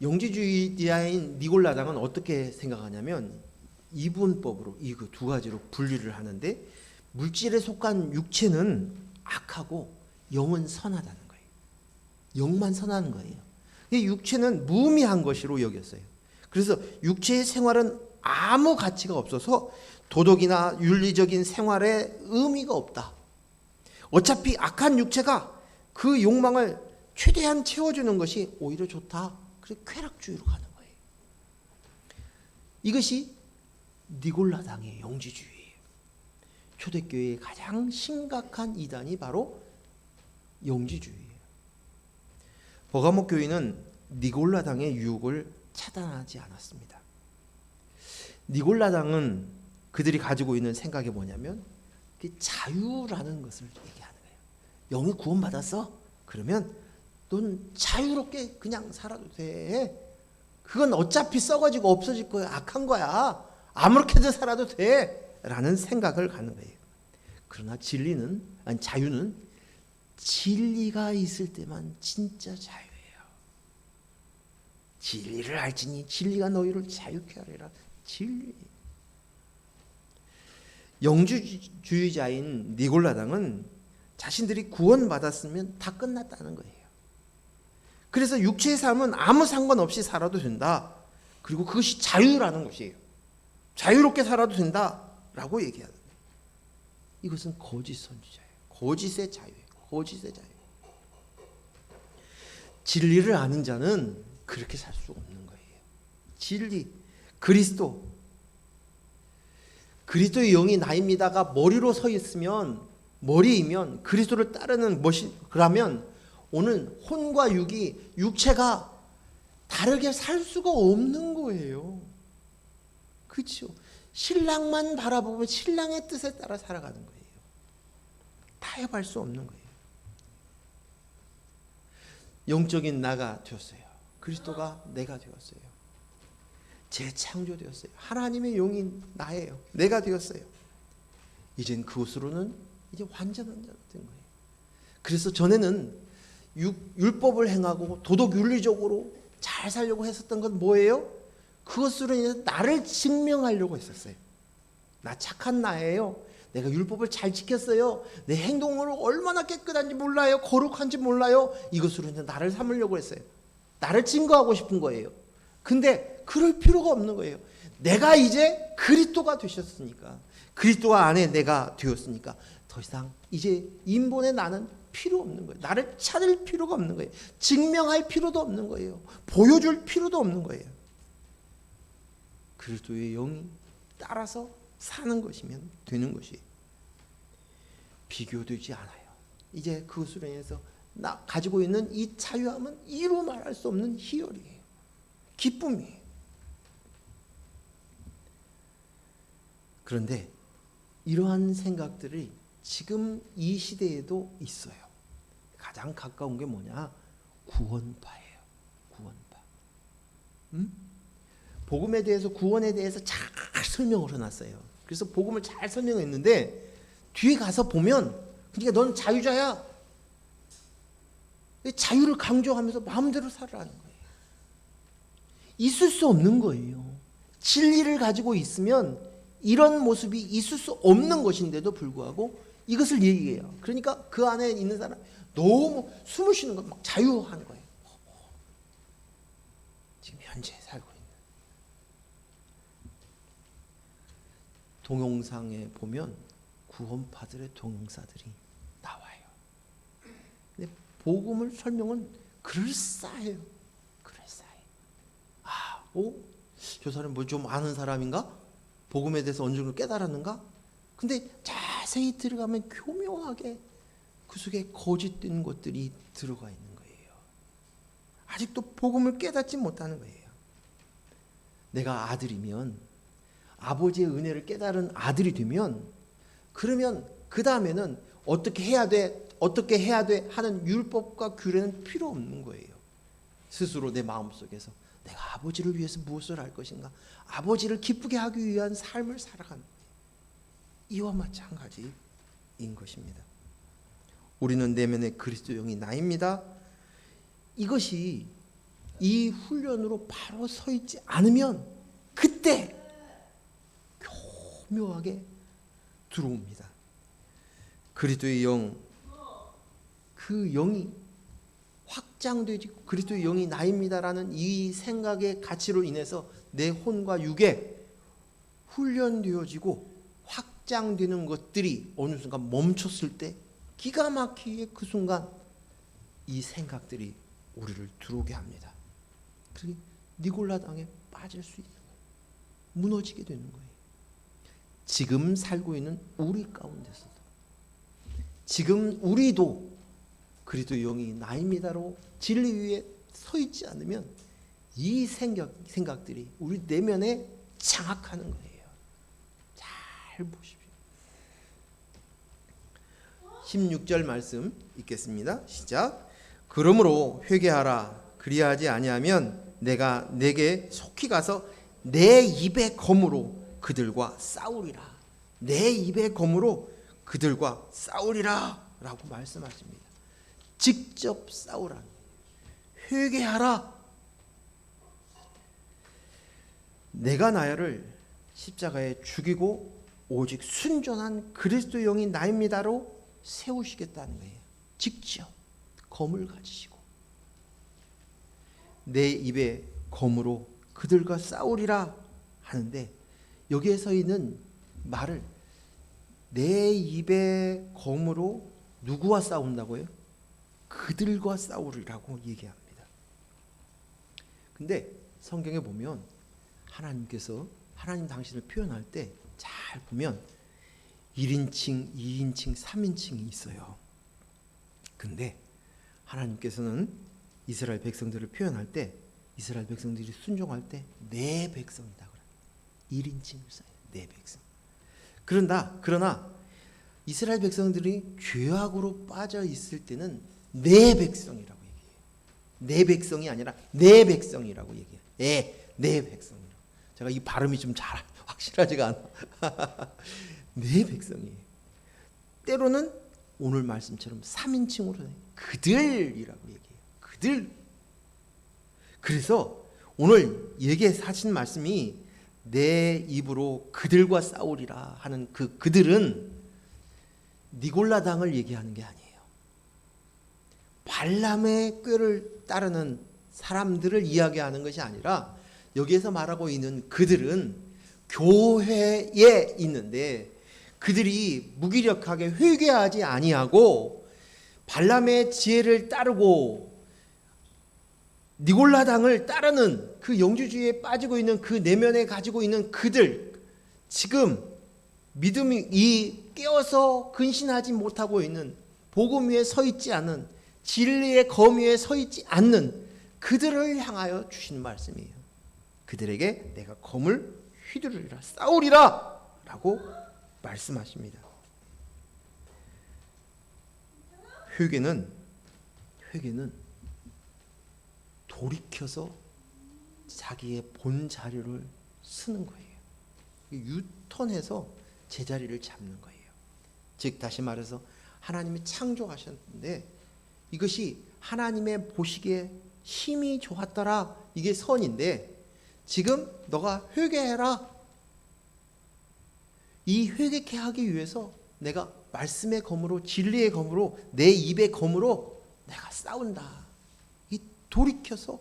영지주의자인 니골라당은 어떻게 생각하냐면 이분법으로 이거 두 가지로 분리를 하는데 물질에 속한 육체는 악하고 영은 선하다는 거예요. 영만 선한 거예요. 육체는 무의미한 것으로 여겼어요. 그래서 육체의 생활은 아무 가치가 없어서 도덕이나 윤리적인 생활에 의미가 없다. 어차피 악한 육체가 그 욕망을 최대한 채워주는 것이 오히려 좋다. 그래서 쾌락주의로 가는 거예요. 이것이 니골라당의 영지주의예요. 초대교회의 가장 심각한 이단이 바로 영지주의예요. 버가모 교회는 니골라당의 유혹을 차단하지 않았습니다. 니골라당은 그들이 가지고 있는 생각이 뭐냐면 자유라는 것을 얘기하는 거예요. 영이 구원받았어? 그러면 넌 자유롭게 그냥 살아도 돼. 그건 어차피 썩어지고 없어질 거야. 악한 거야. 아무렇게든 살아도 돼. 라는 생각을 갖는 거예요. 그러나 자유는 진리가 있을 때만 진짜 자유예요. 진리를 알지니 진리가 너희를 자유케 하리라. 진리. 영주주의자인 니골라당은 자신들이 구원받았으면 다 끝났다는 거예요. 그래서 육체의 삶은 아무 상관없이 살아도 된다. 그리고 그것이 자유라는 것이에요. 자유롭게 살아도 된다라고 얘기하는 거예요. 이것은 거짓 선지자예요. 거짓의 자유예요. 거짓의 자유. 진리를 아는 자는 그렇게 살 수 없는 거예요. 진리, 그리스도의 영이 나입니다가 머리로 서 있으면, 머리이면 그리스도를 따르는 것이, 그러면 오늘 혼과 육체가 다르게 살 수가 없는 거예요. 그렇죠? 신랑만 바라보면 신랑의 뜻에 따라 살아가는 거예요. 타협할 수 없는 거예요. 영적인 나가 되었어요. 그리스도가 내가 되었어요. 재창조되었어요. 하나님의 영이 나예요. 내가 되었어요. 이젠 그것으로는 이제 완전한 자가 된 거예요. 그래서 전에는 율법을 행하고 도덕 윤리적으로 잘 살려고 했었던 건 뭐예요? 그것으로 인해서 나를 증명하려고 했었어요. 나 착한 나예요. 내가 율법을 잘 지켰어요. 내 행동으로 얼마나 깨끗한지 몰라요. 거룩한지 몰라요. 이것으로 인해서 나를 삼으려고 했어요. 나를 증거하고 싶은 거예요. 근데 그럴 필요가 없는 거예요. 내가 이제 그리스도가 되셨으니까, 그리스도 안에 내가 되었으니까 더 이상 이제 인본의 나는 필요 없는 거예요. 나를 찾을 필요가 없는 거예요. 증명할 필요도 없는 거예요. 보여줄 필요도 없는 거예요. 그리스도의 영이 따라서 사는 것이면 되는 것이 비교되지 않아요. 이제 그것으로 인해서 나 가지고 있는 이 자유함은 이루 말할 수 없는 희열이에요. 기쁨이에요. 그런데 이러한 생각들이 지금 이 시대에도 있어요. 가장 가까운 게 뭐냐? 구원파예요. 구원파. 복음에 대해서, 구원에 대해서 잘 설명을 해놨어요. 그래서 복음을 잘 설명했는데 뒤에 가서 보면, 그러니까 넌 자유자야. 자유를 강조하면서 마음대로 살아라는 거예요. 있을 수 없는 거예요. 진리를 가지고 있으면 이런 모습이 있을 수 없는 것인데도 불구하고 이것을 얘기해요. 그러니까 그 안에 있는 사람 너무 숨을 쉬는 거 막 자유하는 거예요. 지금 현재 살고 있는. 동영상에 보면 구원파들의 동영사들이 나와요. 근데 복음을 설명은 그럴싸해요. 그럴싸해. 저 사람 뭐 좀 아는 사람인가? 복음에 대해서 어느 정도 깨달았는가? 근데 자세히 들어가면 교묘하게 그 속에 거짓된 것들이 들어가 있는 거예요. 아직도 복음을 깨닫지 못하는 거예요. 내가 아들이면, 아버지의 은혜를 깨달은 아들이 되면, 그러면 그 다음에는 어떻게 해야 돼 하는 율법과 규례는 필요 없는 거예요. 스스로 내 마음속에서 내가 아버지를 위해서 무엇을 할 것인가, 아버지를 기쁘게 하기 위한 삶을 살아가는 거예요. 이와 마찬가지인 것입니다. 우리는 내면의 그리스도 영이 나입니다. 이것이 이 훈련으로 바로 서 있지 않으면 그때 교묘하게 들어옵니다. 그리스도의 영, 그 영이 확장되지, 그리스도의 영이 나입니다라는 이 생각의 가치로 인해서 내 혼과 육에 훈련되어지고 확장되는 것들이 어느 순간 멈췄을 때 기가 막히게 그 순간 이 생각들이 우리를 들어오게 합니다. 그게 니골라당에 빠질 수 있는 거예요. 무너지게 되는 거예요. 지금 살고 있는 우리 가운데서도, 지금 우리도 그리스도의 영이 나입니다로 진리 위에 서 있지 않으면 이 생각들이 우리 내면에 장악하는 거예요. 잘 보십시오. 16절 말씀 읽겠습니다. 시작. 그러므로 회개하라. 그리하지 아니하면 내가 내게 속히 가서 내 입의 검으로 그들과 싸우리라. 내 입의 검으로 그들과 싸우리라 라고 말씀하십니다. 직접 싸우라. 회개하라. 내가 나를 십자가에 죽이고 오직 순전한 그리스도 영이 나입니다로 세우시겠다는 거예요. 직접 검을 가지시고 내 입에 검으로 그들과 싸우리라 하는데, 여기에 서 있는 말을 내 입에 검으로 누구와 싸운다고요? 그들과 싸우리라고 얘기합니다. 근데 성경에 보면 하나님께서 하나님 당신을 표현할 때 잘 보면 1인칭, 2인칭, 3인칭이 있어요. 근데 하나님께서는 이스라엘 백성들을 표현할 때, 이스라엘 백성들이 순종할 때 내 백성이다 그래요. 1인칭을 써요. 내 백성. 그러나 이스라엘 백성들이 죄악으로 빠져 있을 때는 내 백성이라고 얘기해요. 내 백성이 아니라 내 백성이라고 얘기해요. 내 백성이라고. 제가 이 발음이 좀 잘 확실하지가 않아. 내 백성이에요. 때로는 오늘 말씀처럼 3인칭으로 그들이라고 얘기해요. 그들. 그래서 오늘 얘기하신 말씀이 내 입으로 그들과 싸우리라 하는 그들은 니골라당을 얘기하는 게 아니에요. 발람의 꾀를 따르는 사람들을 이야기하는 것이 아니라, 여기에서 말하고 있는 그들은 교회에 있는데 그들이 무기력하게 회개하지 아니하고 발람의 지혜를 따르고 니골라당을 따르는 그 영주주의에 빠지고 있는 그 내면에 가지고 있는 그들, 지금 믿음이 깨어서 근신하지 못하고 있는, 복음 위에 서 있지 않은, 진리의 거미에 서 있지 않는 그들을 향하여 주신 말씀이에요. 그들에게 내가 검을 휘두르리라, 싸우리라 라고 말씀하십니다. 회개는 돌이켜서 자기의 본 자리를 쓰는 거예요. 유턴해서 제자리를 잡는 거예요. 즉 다시 말해서 하나님이 창조하셨는데 이것이 하나님의 보시기에 힘이 좋았더라, 이게 선인데 지금 너가 회개해라. 이 회개케 하기 위해서 내가 말씀의 검으로, 진리의 검으로, 내 입의 검으로 내가 싸운다. 이 돌이켜서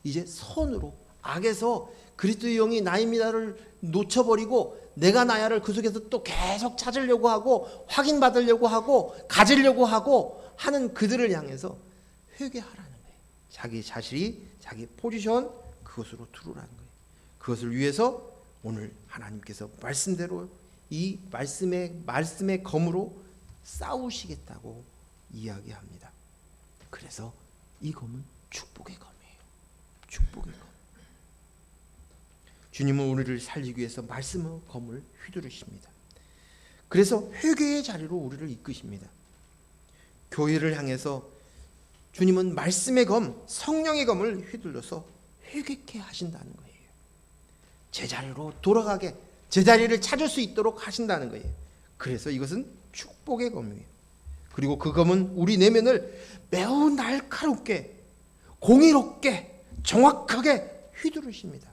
이제 선으로, 악에서 그리스도의 영이 나입니다를 놓쳐버리고 내가 나야를 그 속에서 또 계속 찾으려고 하고 확인받으려고 하고 가지려고 하고 하는 그들을 향해서 회개하라는 거예요. 자기 자신이 자기 포지션 그것으로 들어오라는 거예요. 그것을 위해서 오늘 하나님께서 말씀대로 이 말씀의 검으로 싸우시겠다고 이야기합니다. 그래서 이 검은 축복의 검이에요. 축복의 검. 주님은 우리를 살리기 위해서 말씀의 검을 휘두르십니다. 그래서 회개의 자리로 우리를 이끄십니다. 교회를 향해서 주님은 말씀의 검, 성령의 검을 휘둘러서 회개케 하신다는 거예요. 제자리로 돌아가게, 제자리를 찾을 수 있도록 하신다는 거예요. 그래서 이것은 축복의 검이에요. 그리고 그 검은 우리 내면을 매우 날카롭게, 공의롭게, 정확하게 휘두르십니다.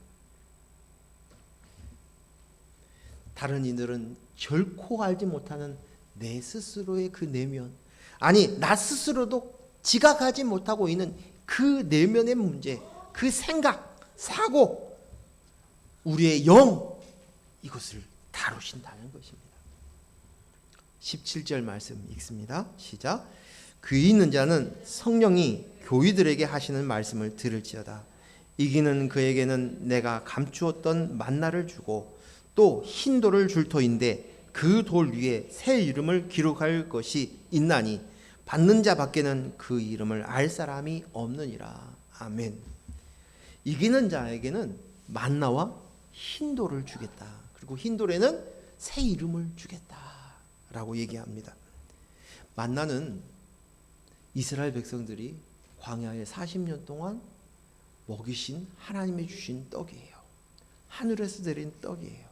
다른 이들은 결코 알지 못하는 내 스스로의 그 내면, 아니 나 스스로도 지각하지 못하고 있는 그 내면의 문제, 그 생각, 사고, 우리의 영, 이것을 다루신다는 것입니다. 17절 말씀 읽습니다. 시작. 귀 있는 자는 성령이 교회들에게 하시는 말씀을 들을지어다. 이기는 그에게는 내가 감추었던 만나를 주고 또 흰 돌을 줄 터인데 그 돌 위에 새 이름을 기록할 것이 있나니 받는 자 밖에는 그 이름을 알 사람이 없느니라. 아멘. 이기는 자에게는 만나와 흰 돌을 주겠다. 그리고 흰 돌에는 새 이름을 주겠다라고 얘기합니다. 만나는 이스라엘 백성들이 광야에 40년 동안 먹이신 하나님이 주신 떡이에요. 하늘에서 내린 떡이에요.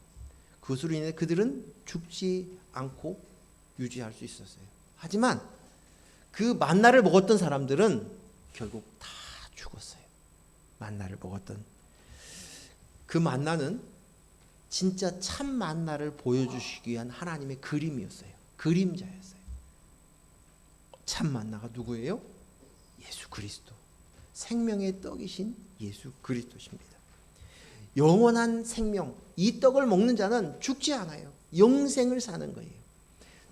그것으로 인해 그들은 죽지 않고 유지할 수 있었어요. 하지만 그 만나를 먹었던 사람들은 결국 다 죽었어요. 만나를 먹었던 그 만나는 진짜 참 만나를 보여주시기 위한 하나님의 그림이었어요. 그림자였어요. 참 만나가 누구예요? 예수 그리스도. 생명의 떡이신 예수 그리스도십니다. 영원한 생명, 이 떡을 먹는 자는 죽지 않아요. 영생을 사는 거예요.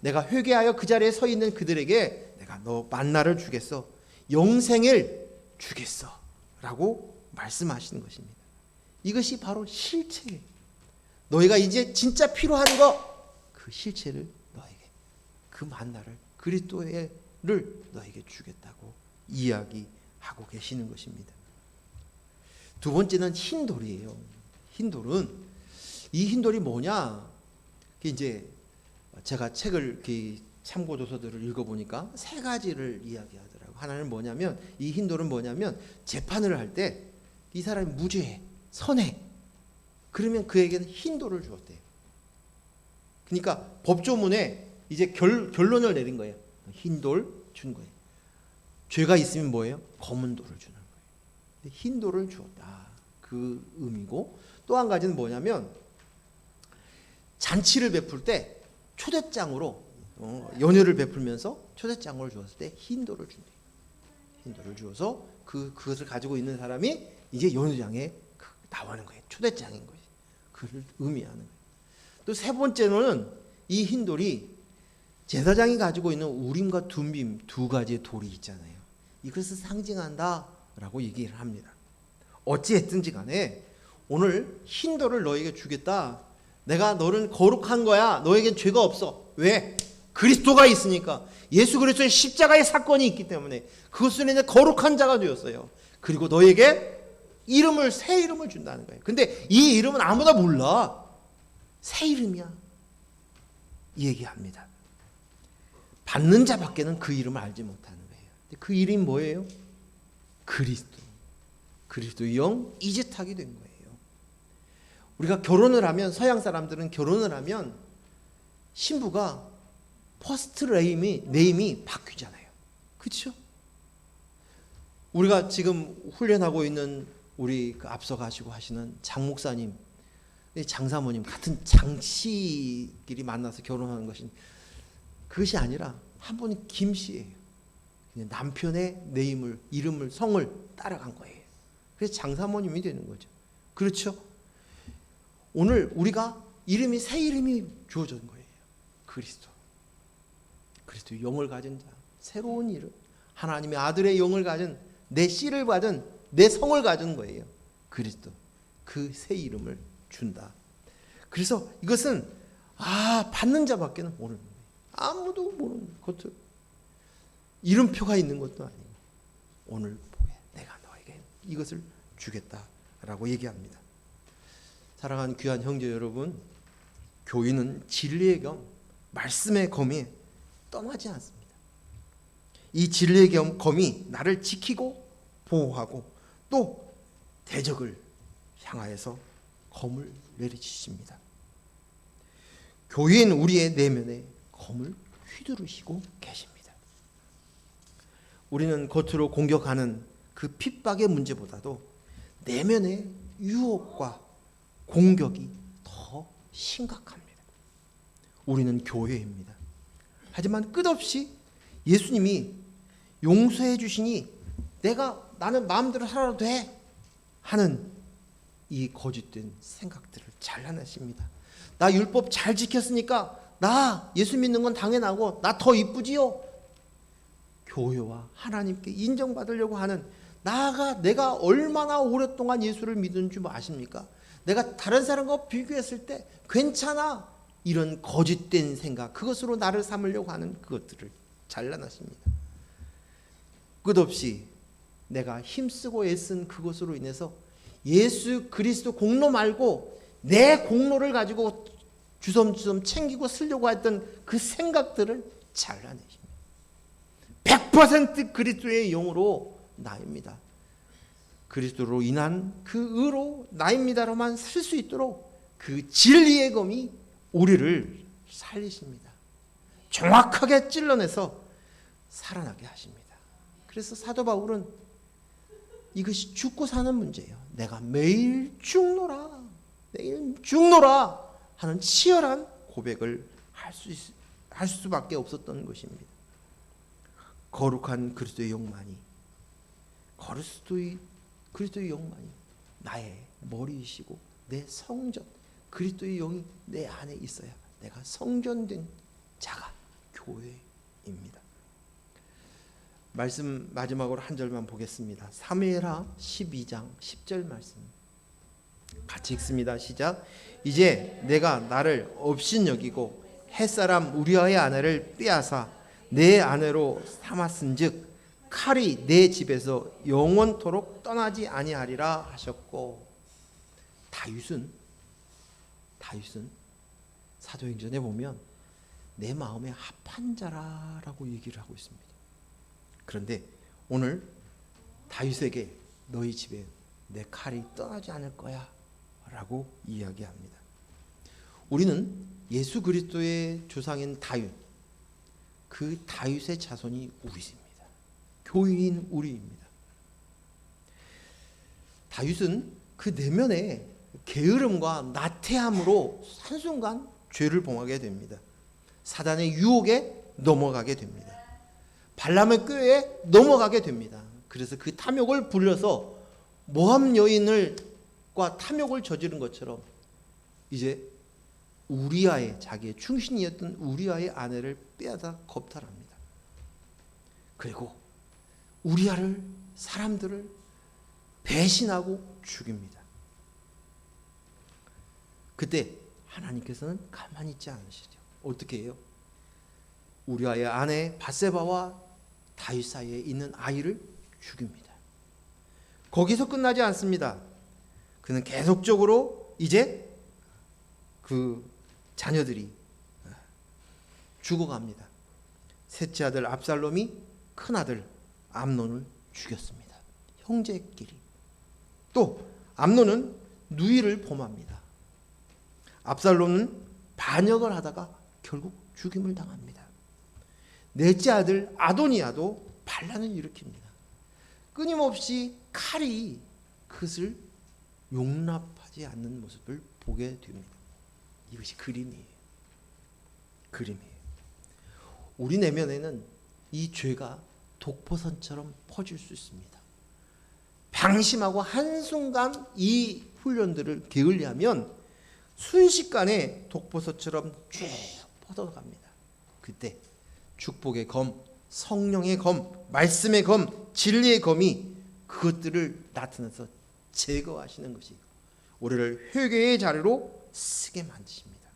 내가 회개하여 그 자리에 서 있는 그들에게 내가 너 만나를 주겠어, 영생을 주겠어 라고 말씀하시는 것입니다. 이것이 바로 실체예요. 너희가 이제 진짜 필요한 거, 그 실체를 너에게, 그 만나를, 그리스도를 너에게 주겠다고 이야기하고 계시는 것입니다. 두 번째는 흰 돌이에요. 흰 돌은, 이 흰 돌이 뭐냐? 이제 제가 책을 참고 도서들을 읽어보니까 세 가지를 이야기하더라고요. 하나는 뭐냐면, 이 흰 돌은 뭐냐면 재판을 할 때 이 사람이 무죄해, 선해, 그러면 그에게는 흰 돌을 주었대요. 그러니까 법조문에 이제 결론을 내린 거예요. 흰 돌 준 거예요. 죄가 있으면 뭐예요? 검은 돌을 주는 거예요. 흰 돌을 주었다, 그 의미고, 또 한 가지는 뭐냐면 잔치를 베풀 때 초대장으로 연회를 베풀면서 초대장을 주었을 때 흰 돌을 준대요. 흰 돌을 주어서 그것을 가지고 있는 사람이 이제 연회장에 나오는 거예요. 초대장인 거예요. 그를 의미하는 거예요. 또 세 번째로는 이 흰 돌이 제사장이 가지고 있는 우림과 둠빔 두 가지의 돌이 있잖아요. 이것을 상징한다라고 얘기를 합니다. 어찌했든지 간에 오늘 흰 돌을 너에게 주겠다. 내가 너를 거룩한 거야. 너에겐 죄가 없어. 왜? 그리스도가 있으니까, 예수 그리스도의 십자가의 사건이 있기 때문에 그것으로 인해 거룩한 자가 되었어요. 그리고 너에게 새 이름을 준다는 거예요. 근데 이 이름은 아무나 몰라. 새 이름이야. 이 얘기합니다. 받는 자밖에는 그 이름을 알지 못하는 거예요. 그 이름이 뭐예요? 그리스도. 그리스도의 영 이제탁이 된 거예요. 우리가 결혼을 하면, 서양 사람들은 결혼을 하면 신부가 퍼스트 네임이 바뀌잖아요. 그렇죠? 우리가 지금 훈련하고 있는 우리 그 앞서 가시고 하시는 장 목사님, 장사모님 같은 장씨끼리 만나서 결혼하는 것이, 그것이 아니라 한 분은 김씨예요. 그냥 남편의 네임을, 이름을, 성을 따라간 거예요. 그래서 장사모님이 되는 거죠. 그렇죠? 오늘 우리가 새 이름이 주어진 거예요. 그리스도. 그리스도의 영을 가진 자, 새로운 이름, 하나님의 아들의 영을 가진, 내 씨를 가진, 내 성을 가진 거예요. 그리스도. 그 새 이름을 준다. 그래서 이것은 받는 자밖에는 모르는 거예요. 아무도 모르는 것도, 이름표가 있는 것도 아니고, 오늘 보게 내가 너에게 이것을 주겠다라고 얘기합니다. 사랑하는 귀한 형제 여러분, 교인은 진리의 겸 말씀의 검에 떠나지 않습니다. 이 진리의 검이 나를 지키고 보호하고 또 대적을 향하여서 검을 내리치십니다. 교인 우리의 내면에 검을 휘두르시고 계십니다. 우리는 겉으로 공격하는 그 핍박의 문제보다도 내면의 유혹과 공격이 더 심각합니다. 우리는 교회입니다. 하지만 끝없이 예수님이 용서해 주시니 나는 마음대로 살아도 돼 하는 이 거짓된 생각들을 잘라내십니다. 나 율법 잘 지켰으니까 나 예수 믿는 건 당연하고 나 더 이쁘지요. 교회와 하나님께 인정받으려고 하는, 내가 얼마나 오랫동안 예수를 믿은 줄 아십니까? 내가 다른 사람과 비교했을 때 괜찮아, 이런 거짓된 생각, 그것으로 나를 삼으려고 하는 그것들을 잘라놨습니다. 끝없이 내가 힘쓰고 애쓴 그것으로 인해서 예수 그리스도 공로 말고 내 공로를 가지고 주섬주섬 챙기고 쓰려고 했던 그 생각들을 잘라내십니다. 100% 그리스도의 영으로 나입니다. 그리스도로 인한 그 의로 나입니다로만 쓸 수 있도록 그 진리의 검이 우리를 살리십니다. 정확하게 찔러내서 살아나게 하십니다. 그래서 사도 바울은 이것이 죽고 사는 문제예요. 내가 매일 죽노라, 매일 죽노라 하는 치열한 고백을 할 수밖에 없었던 것입니다. 거룩한 그리스도의 영만이, 그리스도의 영만이 나의 머리이시고 내 성전, 그리스도의 영이 내 안에 있어야 내가 성전된 자가 교회입니다. 말씀 마지막으로 한 절만 보겠습니다. 사무엘하 12장 10절 말씀 같이 읽습니다. 시작. 이제 내가 나를 업신여기고 햇사람 우리아의 아내를 빼앗아 내 아내로 삼았은즉 칼이 내 집에서 영원토록 떠나지 아니하리라 하셨고, 다윗은 사도행전에 보면 내 마음에 합한 자라라고 얘기를 하고 있습니다. 그런데 오늘 다윗에게 너희 집에 내 칼이 떠나지 않을 거야 라고 이야기합니다. 우리는 예수 그리스도의 조상인 다윗, 그 다윗의 자손이 우리입니다. 교인인 우리입니다. 다윗은 그 내면에 게으름과 나태함으로 한순간 죄를 범하게 됩니다. 사단의 유혹에 넘어가게 됩니다. 발람의 꾀에 넘어가게 됩니다. 그래서 그 탐욕을 불려서 모함 여인과 탐욕을 저지른 것처럼 이제 자기의 충신이었던 우리아의 아내를 빼앗아 겁탈합니다. 그리고 우리아를, 사람들을 배신하고 죽입니다. 그때 하나님께서는 가만히 있지 않으시죠. 어떻게 해요? 우리아의 아내 밧세바와 다윗 사이에 있는 아이를 죽입니다. 거기서 끝나지 않습니다. 그는 계속적으로 이제 그 자녀들이 죽어갑니다. 셋째 아들 압살롬이 큰 아들 암논을 죽였습니다. 형제끼리. 또 암논은 누이를 범합니다. 압살롬은 반역을 하다가 결국 죽임을 당합니다. 넷째 아들 아도니아도 반란을 일으킵니다. 끊임없이 칼이 그것을 용납하지 않는 모습을 보게 됩니다. 이것이 그림이에요. 그림이에요. 우리 내면에는 이 죄가 독버섯처럼 퍼질 수 있습니다. 방심하고 한순간 이 훈련들을 게을리하면 순식간에 독버섯처럼 쭉 뻗어갑니다. 그때 축복의 검, 성령의 검, 말씀의 검, 진리의 검이 그것들을 나타내서 제거하시는 것이 우리를 회개의 자리로 쓰게 만드십니다.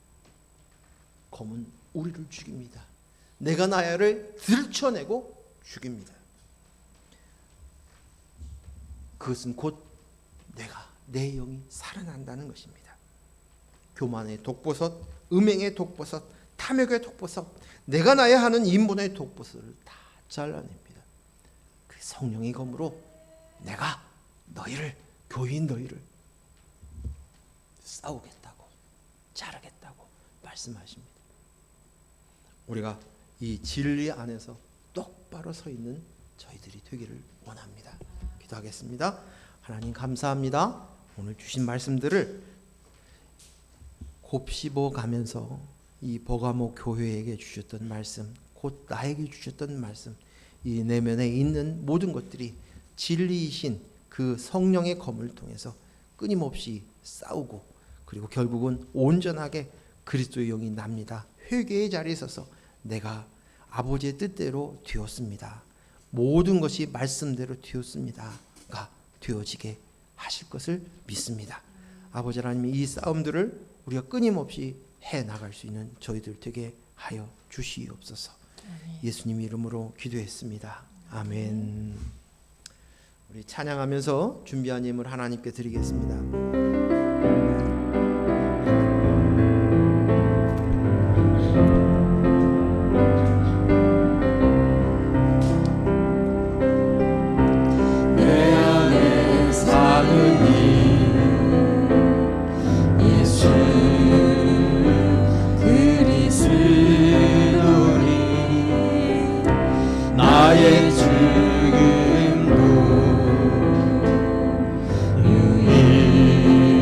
검은 우리를 죽입니다. 내가 나야를 들춰내고 죽입니다. 그것은 곧 내 영이 살아난다는 것입니다. 교만의 독버섯, 음행의 독버섯, 탐욕의 독버섯, 내가 나야 하는 인본의 독버섯을 다 잘라냅니다. 그 성령의 검으로 내가 교인 너희를 싸우겠다고, 자르겠다고 말씀하십니다. 우리가 이 진리 안에서 똑바로 서 있는 저희들이 되기를 원합니다. 기도하겠습니다. 하나님 감사합니다. 오늘 주신 말씀들을 곱씹어 가면서 이 버가모 교회에게 주셨던 말씀, 곧 나에게 주셨던 말씀, 이 내면에 있는 모든 것들이 진리이신 그 성령의 검을 통해서 끊임없이 싸우고, 그리고 결국은 온전하게 그리스도의 영이 납니다. 회개의 자리에 서서 내가 아버지의 뜻대로 되었습니다. 모든 것이 말씀대로 되었습니다가 되어지게 하실 것을 믿습니다. 아버지 하나님, 이 싸움들을 우리가 끊임없이 해 나갈 수 있는 저희들 되게 하여 주시옵소서. 예수님 이름으로 기도했습니다. 아멘. 우리 찬양하면서 준비한 예물 하나님께 드리겠습니다. 죽음도 유익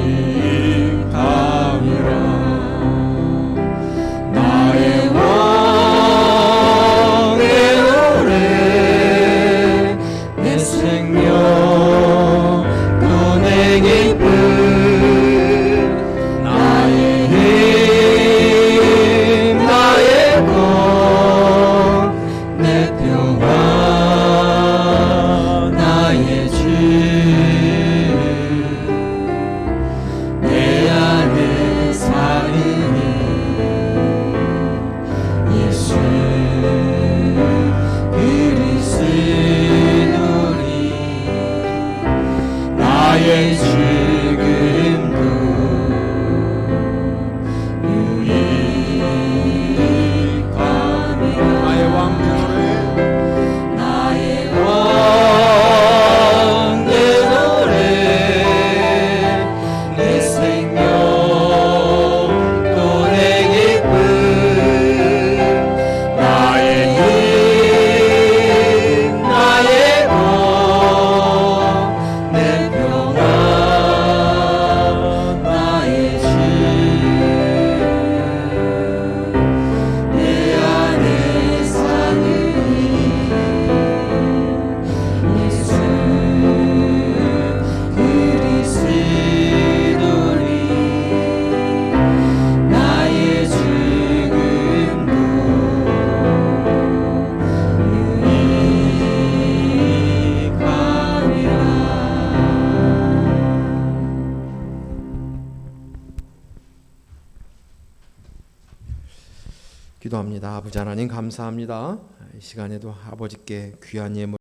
기도합니다. 아버지 하나님 감사합니다. 이 시간에도 아버지께 귀한 예물